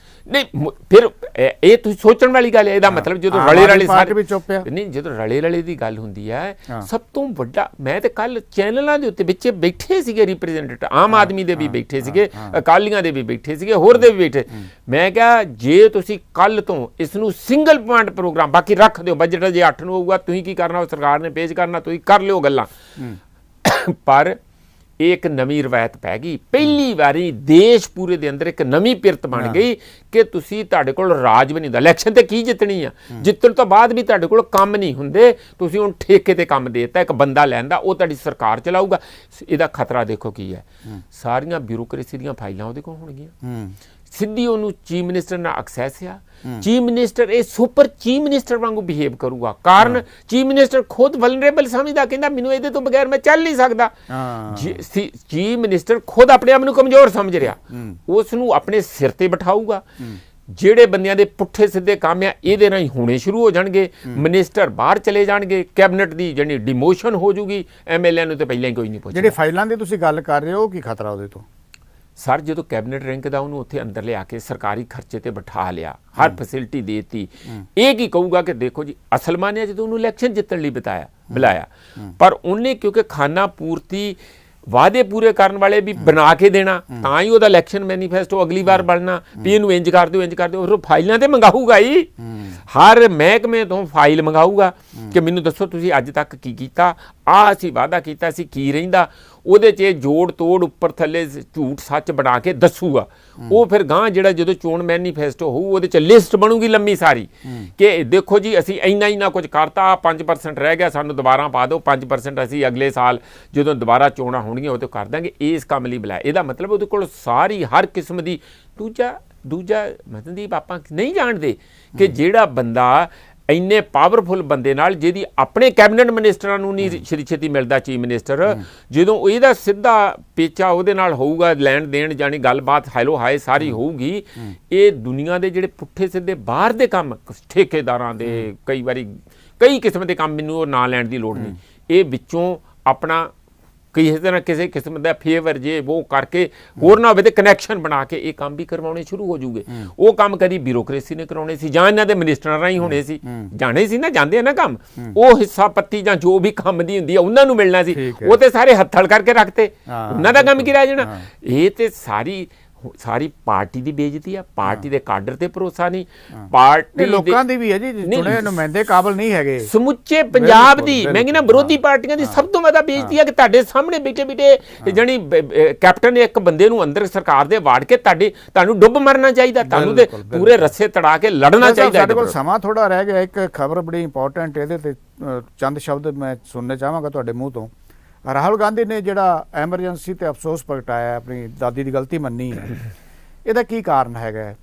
ਨਹੀਂ ਫਿਰ ਇਹ ਤੁਸੀਂ ਸੋਚਣ ਵਾਲੀ ਗੱਲ ਹੈ। ਇਹਦਾ ਮਤਲਬ ਜਦੋਂ ਰਲੇ ਸਾਰੇ ਵੀ ਚੁੱਪ ਆ। ਨਹੀਂ, ਜਦੋਂ ਰਲੇ ਦੀ ਗੱਲ ਹੁੰਦੀ ਹੈ, ਸਭ ਤੋਂ ਵੱਡਾ, ਮੈਂ ਤੇ ਕੱਲ ਚੈਨਲਾਂ ਦੇ ਉੱਤੇ ਵਿੱਚ ਬੈਠੇ ਸੀਗੇ ਰਿਪਰੈਜ਼ੈਂਟੇਟਿਵ, ਆਮ ਆਦਮੀ ਦੇ ਵੀ ਬੈਠੇ ਸੀਗੇ, ਅਕਾਲੀਆਂ ਦੇ ਵੀ ਬੈਠੇ ਸੀਗੇ, ਹੋਰ ਦੇ ਵੀ ਬੈਠੇ। ਮੈਂ ਕਿਹਾ ਜੇ ਤੁਸੀਂ ਕੱਲ ਤੋਂ ਇਸ ਨੂੰ ਸਿੰਗਲ ਪੁਆਇੰਟ ਪ੍ਰੋਗਰਾਮ ਬਾਕੀ ਰੱਖ ਦਿਓ, ਬਜਟ ਜੇ 8 ਨੂੰ ਹੋਊਗਾ, ਤੁਸੀਂ ਕੀ ਕਰਨਾ, ਸਰਕਾਰ ਨੇ ਪੇਸ਼ ਕਰਨਾ, ਤੁਸੀਂ ਕਰ ਲਿਓ ਗੱਲਾਂ। ਪਰ ਇਹ ਇੱਕ ਨਵੀਂ ਰਵਾਇਤ ਪੈ ਗਈ, ਪਹਿਲੀ ਵਾਰੀ ਦੇਸ਼ ਪੂਰੇ ਦੇ ਅੰਦਰ ਇੱਕ ਨਵੀਂ ਪਿਰਤ ਬਣ ਗਈ ਕਿ ਤੁਸੀਂ, ਤੁਹਾਡੇ ਕੋਲ ਰਾਜ ਵੀ ਨਹੀਂ ਹੁੰਦਾ। ਇਲੈਕਸ਼ਨ ਤੇ ਕੀ ਜਿੱਤਣੀ ਆ, ਜਿੱਤਣ ਤੋਂ ਬਾਅਦ ਵੀ ਤੁਹਾਡੇ ਕੋਲ ਕੰਮ ਨਹੀਂ ਹੁੰਦੇ, ਤੁਸੀਂ ਹੁਣ ਠੇਕੇ ਤੇ ਕੰਮ ਦੇ ਦਿੱਤਾ, ਇੱਕ ਬੰਦਾ ਲੈਂਦਾ, ਉਹ ਤੁਹਾਡੀ ਸਰਕਾਰ ਚਲਾਊਗਾ। ਇਹਦਾ ਖਤਰਾ ਦੇਖੋ ਕੀ ਹੈ, ਸਾਰੀਆਂ ਬਿਊਰੋਕ੍ਰੇਸੀ ਦੀਆਂ ਫਾਈਲਾਂ ਉਹਦੇ ਕੋਲ ਹੋਣਗੀਆਂ, ਸਿੱਧੀ ਉਹਨੂੰ ਚੀਫ ਮਿਨਿਸਟਰ ਨਾਲ ਐਕਸੈਸ ਆ। ਚੀਫ ਮਿਨਿਸਟਰ ਇਹ ਸੁਪਰ ਚੀਫ ਮਿਨਿਸਟਰ ਵਾਂਗੂ ਬਿਹੇਵ ਕਰੂਗਾ, ਕਾਰਨ ਚੀਫ ਮਿਨਿਸਟਰ ਖੁਦ ਵਲਨਰੇਬਲ ਸਮਝਦਾ, ਕਹਿੰਦਾ ਮੈਨੂੰ ਇਹਦੇ ਤੋਂ ਬਗੈਰ ਮੈਂ ਚੱਲ ਨਹੀਂ ਸਕਦਾ। ਚੀਫ ਮਿਨਿਸਟਰ ਖੁਦ ਆਪਣੇ ਆਪ ਨੂੰ ਕਮਜ਼ੋਰ ਸਮਝ ਰਿਹਾ, ਉਸ ਨੂੰ ਆਪਣੇ ਸਿਰ ਤੇ ਬਿਠਾਊਗਾ। ਜਿਹੜੇ ਬੰਦਿਆਂ ਦੇ ਪੁੱਠੇ ਸਿੱਧੇ ਕੰਮ ਆ ਇਹਦੇ ਨਾਲ ਹੀ ਹੋਣੇ ਸ਼ੁਰੂ ਹੋ ਜਾਣਗੇ, ਮਿਨਿਸਟਰ ਬਾਹਰ ਚਲੇ ਜਾਣਗੇ, ਕੈਬਨਿਟ ਦੀ ਜਿਹੜੀ ਡਿਮੋਸ਼ਨ ਹੋ ਜੂਗੀ, ਐਮਐਲਏ ਨੂੰ ਤੇ ਪਹਿਲਾਂ ਹੀ ਕੋਈ ਨਹੀਂ ਪੁੱਛਦਾ। ਜਿਹੜੇ ਫਾਈਲਾਂ ਦੀ ਤੁਸੀਂ ਗੱਲ ਕਰ ਰਹੇ ਹੋ, ਕੀ ਖਤਰਾ ਉਹਦੇ ਤੋਂ? ਸਰ ਜਦੋਂ ਕੈਬਨਿਟ ਰੈਂਕ ਦਾ ਉਹਨੂੰ ਉੱਥੇ ਅੰਦਰ ਲਿਆ ਕੇ ਸਰਕਾਰੀ ਖਰਚੇ ਤੇ ਬਿਠਾ ਲਿਆ, ਹਰ ਫੈਸਿਲਿਟੀ ਦੇਤੀ, ਇਹ ਕੀ ਕਹੂਗਾ ਕਿ ਦੇਖੋ ਜੀ, ਅਸਲ ਮਾਨਿਆ ਜਦੋਂ ਉਹਨੂੰ ਇਲੈਕਸ਼ਨ ਜਿੱਤਣ ਲਈ ਬੁਲਾਇਆ, ਪਰ ਉਹਨੇ ਕਿਉਂਕਿ ਖਾਨਾ ਪੂਰਤੀ ਵਾਅਦੇ ਪੂਰੇ ਕਰਨ ਵਾਲੇ ਵੀ ਬਣਾ ਕੇ ਦੇਣਾ, ਤਾਂ ਹੀ ਉਹਦਾ ਇਲੈਕਸ਼ਨ ਮੈਨੀਫੈਸਟੋ ਅਗਲੀ ਵਾਰ ਬਣਨਾ ਵੀ ਇਹਨੂੰ ਇੰਜ ਕਰ ਦਿਓ, ਇੰਜ ਕਰ ਦਿਓ। ਉਹ ਫਾਈਲਾਂ ਤੇ ਮੰਗਾਊਗਾ ਹੀ, ਹਰ ਮਹਿਕਮੇ ਤੋਂ ਫਾਈਲ ਮੰਗਾਊਗਾ ਕਿ ਮੈਨੂੰ ਦੱਸੋ ਤੁਸੀਂ ਅੱਜ ਤੱਕ ਕੀ ਕੀਤਾ, ਆਹ ਅਸੀਂ ਵਾਅਦਾ ਕੀਤਾ ਸੀ, ਕੀ ਰਹਿੰਦਾ। ਉਹਦੇ 'ਚ ਇਹ ਜੋੜ ਤੋੜ ਉੱਪਰ ਥੱਲੇ ਝੂਠ ਸੱਚ ਬਣਾ ਕੇ ਦੱਸੂਗਾ। ਉਹ ਫਿਰ ਗਾਂ ਜਿਹੜਾ ਜਦੋਂ ਚੋਣ ਮੈਨੀਫੈਸਟੋ ਹੋਊ, ਉਹਦੇ 'ਚ ਲਿਸਟ ਬਣੂਗੀ ਲੰਮੀ ਸਾਰੀ ਕਿ ਦੇਖੋ ਜੀ ਅਸੀਂ ਇੰਨਾ ਕੁਝ ਕਰਤਾ, 5% ਰਹਿ ਗਿਆ, ਸਾਨੂੰ ਦੁਬਾਰਾ ਪਾ ਦਿਓ, 5% ਅਸੀਂ ਅਗਲੇ ਸਾਲ ਜਦੋਂ ਦੁਬਾਰਾ ਚੋਣਾਂ ਹੋਣਗੀਆਂ ਉਹ ਤੋਂ ਕਰ ਦਾਂਗੇ। ਇਸ ਕੰਮ ਲਈ ਬੁਲਾਇਆ। ਇਹਦਾ ਮਤਲਬ ਉਹਦੇ ਕੋਲ ਸਾਰੀ ਹਰ ਕਿਸਮ ਦੀ। ਦੂਜਾ ਮਤਲਬ ਆਪਾਂ ਨਹੀਂ ਜਾਣਦੇ ਕਿ ਜਿਹੜਾ ਬੰਦਾ ਇੰਨੇ ਪਾਵਰਫੁਲ ਬੰਦੇ ਨਾਲ, ਜਿਹਦੀ ਆਪਣੇ ਕੈਬਨਿਟ ਮਿਨਿਸਟਰਾਂ ਨੂੰ ਨਹੀਂ ਛੇਤੀ ਮਿਲਦਾ ਚੀਫ ਮਿਨਿਸਟਰ, ਜਦੋਂ ਇਹਦਾ ਸਿੱਧਾ ਪੇਚਾ ਉਹਦੇ ਨਾਲ ਹੋਊਗਾ, ਲੈਣ ਦੇਣ ਜਾਣੀ ਗੱਲਬਾਤ ਹੈਲੋ ਹਾਏ ਸਾਰੀ ਹੋਊਗੀ, ਇਹ ਦੁਨੀਆ ਦੇ ਜਿਹੜੇ ਪੁੱਠੇ ਸਿੱਧੇ ਬਾਹਰ ਦੇ ਕੰਮ, ਠੇਕੇਦਾਰਾਂ ਦੇ ਕਈ ਕਿਸਮ ਦੇ ਕੰਮ, ਮੈਨੂੰ ਉਹ ਨਾਂ ਲੈਣ ਦੀ ਲੋੜ ਨਹੀਂ, ਇਹ ਵਿੱਚੋਂ ਆਪਣਾ ਕਿਸੇ ਕਿਸਮ ਦਾ ਫੇਵਰ ਜੇ ਉਹ ਕਰਕੇ ਹੋਰ ਨਾ ਹੋਵੇ ਤੇ ਕਨੈਕਸ਼ਨ ਬਣਾ ਕੇ ਇਹ ਕੰਮ ਵੀ ਕਰਵਾਉਣੇ ਸ਼ੁਰੂ ਹੋ ਜੂਗੇ। ਉਹ ਕੰਮ ਕਦੀ ਬਿਊਰੋਕ੍ਰੇਸੀ ਨੇ ਕਰਾਉਣੇ ਸੀ ਜਾਂ ਇਹਨਾਂ ਦੇ ਮਿਨਿਸਟਰਾਂ ਰਾਹੀਂ ਹੋਣੇ ਸੀ, ਜਾਣੇ ਸੀ ਨਾ, ਜਾਂਦੇ ਆ ਨਾ ਕੰਮ, ਉਹ ਹਿੱਸਾ ਪੱਤੀ ਜਾਂ ਜੋ ਵੀ ਕੰਮ ਦੀ ਹੁੰਦੀ ਆ ਉਹਨਾਂ ਨੂੰ ਮਿਲਣਾ ਸੀ, ਉਹ ਤੇ ਸਾਰੇ ਹੱਥਲ ਕਰਕੇ ਰੱਖਤੇ, ਉਹਨਾਂ ਦਾ ਕੰਮ ਕੀ ਰਹਿ ਜਾਣਾ। ਇਹ ਤੇ ਸਾਰੀ ਪਾਰਟੀ ਦੀ ਬੇਇੱਜ਼ਤੀ ਆ, ਪਾਰਟੀ ਦੇ ਕਾਡਰ ਤੇ ਭਰੋਸਾ ਨਹੀਂ, ਪਾਰਟੀ ਲੋਕਾਂ ਦੀ ਵੀ ਹੈ ਜੀ, ਚੁਣੇ ਨੁਮਾਇੰਦੇ ਕਾਬਲ ਨਹੀਂ ਹੈਗੇ ਸਮੁੱਚੇ ਪੰਜਾਬ ਦੀ। ਮੈਂ ਕਹਿੰਦਾ ਵਿਰੋਧੀ ਪਾਰਟੀਆਂ ਦੀ ਸਭ ਤੋਂ ਜ਼ਿਆਦਾ ਬੇਇੱਜ਼ਤੀ ਆ ਕਿ ਤੁਹਾਡੇ ਸਾਹਮਣੇ ਬੈਠੇ ਜਾਣੀ ਕੈਪਟਨ ਨੇ ਇੱਕ ਬੰਦੇ ਨੂੰ ਅੰਦਰ ਸਰਕਾਰ ਦੇ ਵਾੜ ਕੇ ਤੁਹਾਨੂੰ ਡੁੱਬ ਮਰਨਾ ਚਾਹੀਦਾ, ਤੁਹਾਨੂੰ ਤੇ ਪੂਰੇ ਰੱਸੇ ਤੜਾ ਕੇ ਲੜਨਾ ਚਾਹੀਦਾ। ਸਾਡੇ ਕੋਲ ਸਮਾਂ ਥੋੜਾ ਰਹਿ ਗਿਆ, ਇੱਕ ਖਬਰ ਬੜੀ ਇੰਪੋਰਟੈਂਟ, ਇਹਦੇ ਤੇ ਚੰਦ ਸ਼ਬਦ ਮੈਂ ਸੁਣਨੇ ਚਾਹਾਂਗਾ ਤੁਹਾਡੇ ਮੂੰਹ ਤੋਂ। ਰਾਹੁਲ ਗਾਂਧੀ ਨੇ ਜਿਹੜਾ ਐਮਰਜੈਂਸੀ ਤੇ ਅਫਸੋਸ ਪ੍ਰਗਟਾਇਆ, ਆਪਣੀ ਦਾਦੀ ਦੀ ਗਲਤੀ ਮੰਨੀ ਹੈ, ਇਹਦਾ ਕੀ ਕਾਰਨ ਹੈਗਾ?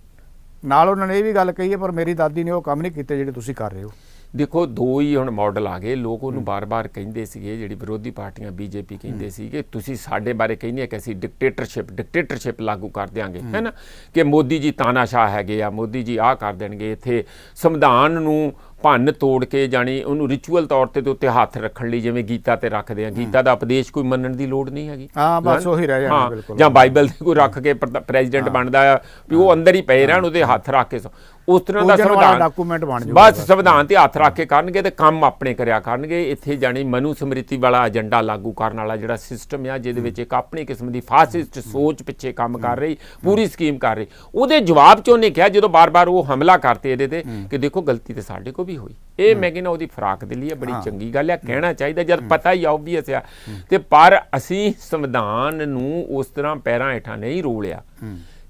ਨਾਲ ਉਹਨਾਂ ਨੇ ਇਹ ਵੀ ਗੱਲ ਕਹੀ ਹੈ, ਪਰ ਮੇਰੀ ਦਾਦੀ ਨੇ ਉਹ ਕੰਮ ਨਹੀਂ ਕੀਤੇ ਜਿਹੜੇ ਤੁਸੀਂ ਕਰ ਰਹੇ ਹੋ। ਦੇਖੋ ਦੋ ਹੀ ਹੁਣ ਮਾਡਲ ਆ ਗਏ। ਲੋਕ ਉਹਨੂੰ ਬਾਰ-ਬਾਰ ਕਹਿੰਦੇ ਸੀਗੇ, ਜਿਹੜੀ ਵਿਰੋਧੀ ਪਾਰਟੀਆਂ ਬੀਜੇਪੀ ਕਹਿੰਦੇ ਸੀ ਕਿ ਤੁਸੀਂ ਸਾਡੇ ਬਾਰੇ ਕਹਿੰਦੇ ਆ ਕਿ ਅਸੀਂ ਡਿਕਟੇਟਰਸ਼ਿਪ ਲਾਗੂ ਕਰ ਦਿਆਂਗੇ, ਹੈ ਨਾ, ਕਿ ਮੋਦੀ ਜੀ ਤਾਨਾਸ਼ਾਹ ਹੈਗੇ ਆ, ਮੋਦੀ ਜੀ ਆਹ ਕਰ ਦੇਣਗੇ, ਇੱਥੇ ਸੰਵਿਧਾਨ ਨੂੰ ਭੰਨ ਤੋੜ ਕੇ ਜਾਣੀ ਉਹਨੂੰ ਰਿਚੁਅਲ ਤੌਰ ਤੇ ਉੱਤੇ ਹੱਥ ਰੱਖਣ ਲਈ ਜਿਵੇਂ ਗੀਤਾ ਤੇ ਰੱਖਦੇ ਆ, ਗੀਤਾ ਦਾ ਉਪਦੇਸ਼ ਕੋਈ ਮੰਨਣ ਦੀ ਲੋੜ ਨਹੀਂ ਹੈਗੀ। ਹਾਂ, ਬਸ ਉਹੀ ਰਹਿ ਜਾਣਾ ਬਿਲਕੁਲ। ਜਾਂ ਬਾਈਬਲ ਤੇ ਕੋਈ ਰੱਖ ਕੇ ਪ੍ਰੈਜ਼ੀਡੈਂਟ ਬਣਦਾ ਆ ਵੀ ਉਹ ਅੰਦਰ ਹੀ ਪਏ ਰਹਿਣ, ਉਹਦੇ ਹੱਥ ਰੱਖ ਕੇ ਉਸ ਤਰ੍ਹਾਂ ਦਾ ਸੰਵਿਧਾਨ ਡਾਕੂਮੈਂਟ ਬਣ ਜਾਊਗਾ। ਬਸ ਸੰਵਿਧਾਨ ਤੇ ਹੱਥ ਰੱਖ ਕੇ ਕਰਨਗੇ ਤੇ ਕੰਮ ਆਪਣੇ ਕਰਿਆ ਕਰਨਗੇ। ਇੱਥੇ ਜਾਣੀ ਮਨੂ ਸਮ੍ਰਿਤੀ ਵਾਲਾ ਏਜੰਡਾ ਲਾਗੂ ਕਰਨ ਵਾਲਾ ਜਿਹੜਾ ਸਿਸਟਮ ਆ, ਜਿਹਦੇ ਵਿੱਚ ਇੱਕ ਆਪਣੀ ਕਿਸਮ ਦੀ ਫਾਸਿਸਟ ਸੋਚ ਪਿੱਛੇ ਕੰਮ ਕਰ ਰਹੀ, ਪੂਰੀ ਸਕੀਮ ਕਰ ਰਹੀ, ਉਹਦੇ ਜਵਾਬ 'ਚ ਉਹਨੇ ਕਿਹਾ ਜਦੋਂ ਬਾਰ-ਬਾਰ ਉਹ ਹਮਲਾ ਕਰਤੇ ਇਹਦੇ ਤੇ ਕਿ ਦੇਖੋ ਗਲਤੀ ਤੇ ਸਾਡੇ ਕੋਲ ਵੀ ਹੋਈ। ਇਹ ਮੈਂ ਕਹਿੰਦਾ ਉਹਦੀ ਫਰਾਕ ਦਿਲੀ ਆ, ਬੜੀ ਚੰਗੀ ਗੱਲ ਆ, ਕਹਿਣਾ ਚਾਹੀਦਾ ਜਦ ਪਤਾ ਹੀ ਆਬਵੀਅਸ ਆ। ਤੇ ਪਰ ਅਸੀਂ ਸੰਵਿਧਾਨ ਨੂੰ ਉਸ ਤਰ੍ਹਾਂ ਪੈਰਾਂ ਹੇਠਾਂ ਨਹੀਂ ਰੋਲਿਆ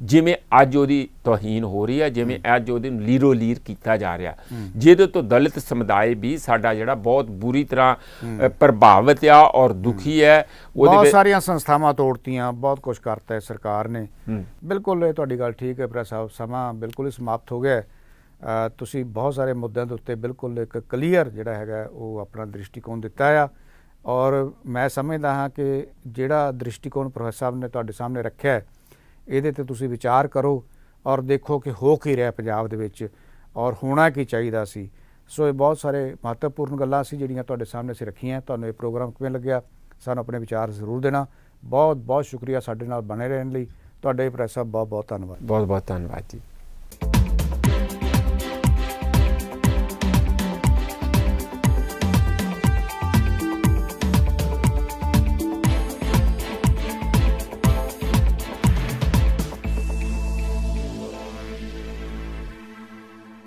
ਜਿਵੇਂ ਅੱਜ ਉਹਦੀ ਤੋਹੀਨ ਹੋ ਰਹੀ ਹੈ, ਜਿਵੇਂ ਅੱਜ ਉਹਦੀ ਲੀਰੋ ਲੀਰ ਕੀਤਾ ਜਾ ਰਿਹਾ, ਜਿਹਦੇ ਤੋਂ ਦਲਿਤ ਸਮੁਦਾਇ ਵੀ ਸਾਡਾ ਜਿਹੜਾ ਬਹੁਤ ਬੁਰੀ ਤਰ੍ਹਾਂ ਪ੍ਰਭਾਵਿਤ ਆ ਔਰ ਦੁਖੀ ਹੈ। ਬਹੁਤ ਸਾਰੀਆਂ ਸੰਸਥਾਵਾਂ ਤੋੜਤੀਆਂ, ਬਹੁਤ ਕੁਝ ਕਰਤਾ ਹੈ ਸਰਕਾਰ ਨੇ। ਬਿਲਕੁਲ ਇਹ ਤੁਹਾਡੀ ਗੱਲ ਠੀਕ ਹੈ ਪ੍ਰੈਸ ਸਾਹਿਬ, ਸਮਾਂ ਬਿਲਕੁਲ ਹੀ ਸਮਾਪਤ ਹੋ ਗਿਆ। ਤੁਸੀਂ ਬਹੁਤ ਸਾਰੇ ਮੁੱਦਿਆਂ ਦੇ ਉੱਤੇ ਬਿਲਕੁਲ ਇੱਕ ਕਲੀਅਰ ਜਿਹੜਾ ਹੈਗਾ ਉਹ ਆਪਣਾ ਦ੍ਰਿਸ਼ਟੀਕੋਣ ਦਿੱਤਾ ਆ, ਔਰ ਮੈਂ ਸਮਝਦਾ ਹਾਂ ਕਿ ਜਿਹੜਾ ਦ੍ਰਿਸ਼ਟੀਕੋਣ ਪ੍ਰੋਫੈਸਰ ਸਾਹਿਬ ਨੇ ਤੁਹਾਡੇ ਸਾਹਮਣੇ ਰੱਖਿਆ ਹੈ, ਇਹਦੇ ਤੇ ਤੁਸੀਂ ਵਿਚਾਰ ਕਰੋ ਔਰ ਦੇਖੋ ਕਿ ਹੋ ਕੀ ਰਿਹਾ ਪੰਜਾਬ ਦੇ ਵਿੱਚ ਔਰ ਹੋਣਾ ਕੀ ਚਾਹੀਦਾ ਸੀ। ਸੋ ਇਹ ਬਹੁਤ ਸਾਰੇ ਮਹੱਤਵਪੂਰਨ ਗੱਲਾਂ ਸੀ ਜਿਹੜੀਆਂ ਤੁਹਾਡੇ ਸਾਹਮਣੇ ਅਸੀਂ ਰੱਖੀਆਂ। ਤੁਹਾਨੂੰ ਇਹ ਪ੍ਰੋਗਰਾਮ ਕਿਵੇਂ ਲੱਗਿਆ, ਸਾਨੂੰ ਆਪਣੇ ਵਿਚਾਰ ਜ਼ਰੂਰ ਦੇਣਾ। ਬਹੁਤ ਬਹੁਤ ਸ਼ੁਕਰੀਆ ਸਾਡੇ ਨਾਲ ਬਣੇ ਰਹਿਣ ਲਈ। ਤੁਹਾਡੇ ਪ੍ਰੈਸ ਸਾਹਿਬ ਬਹੁਤ ਬਹੁਤ ਧੰਨਵਾਦ। ਬਹੁਤ ਬਹੁਤ ਧੰਨਵਾਦ ਜੀ।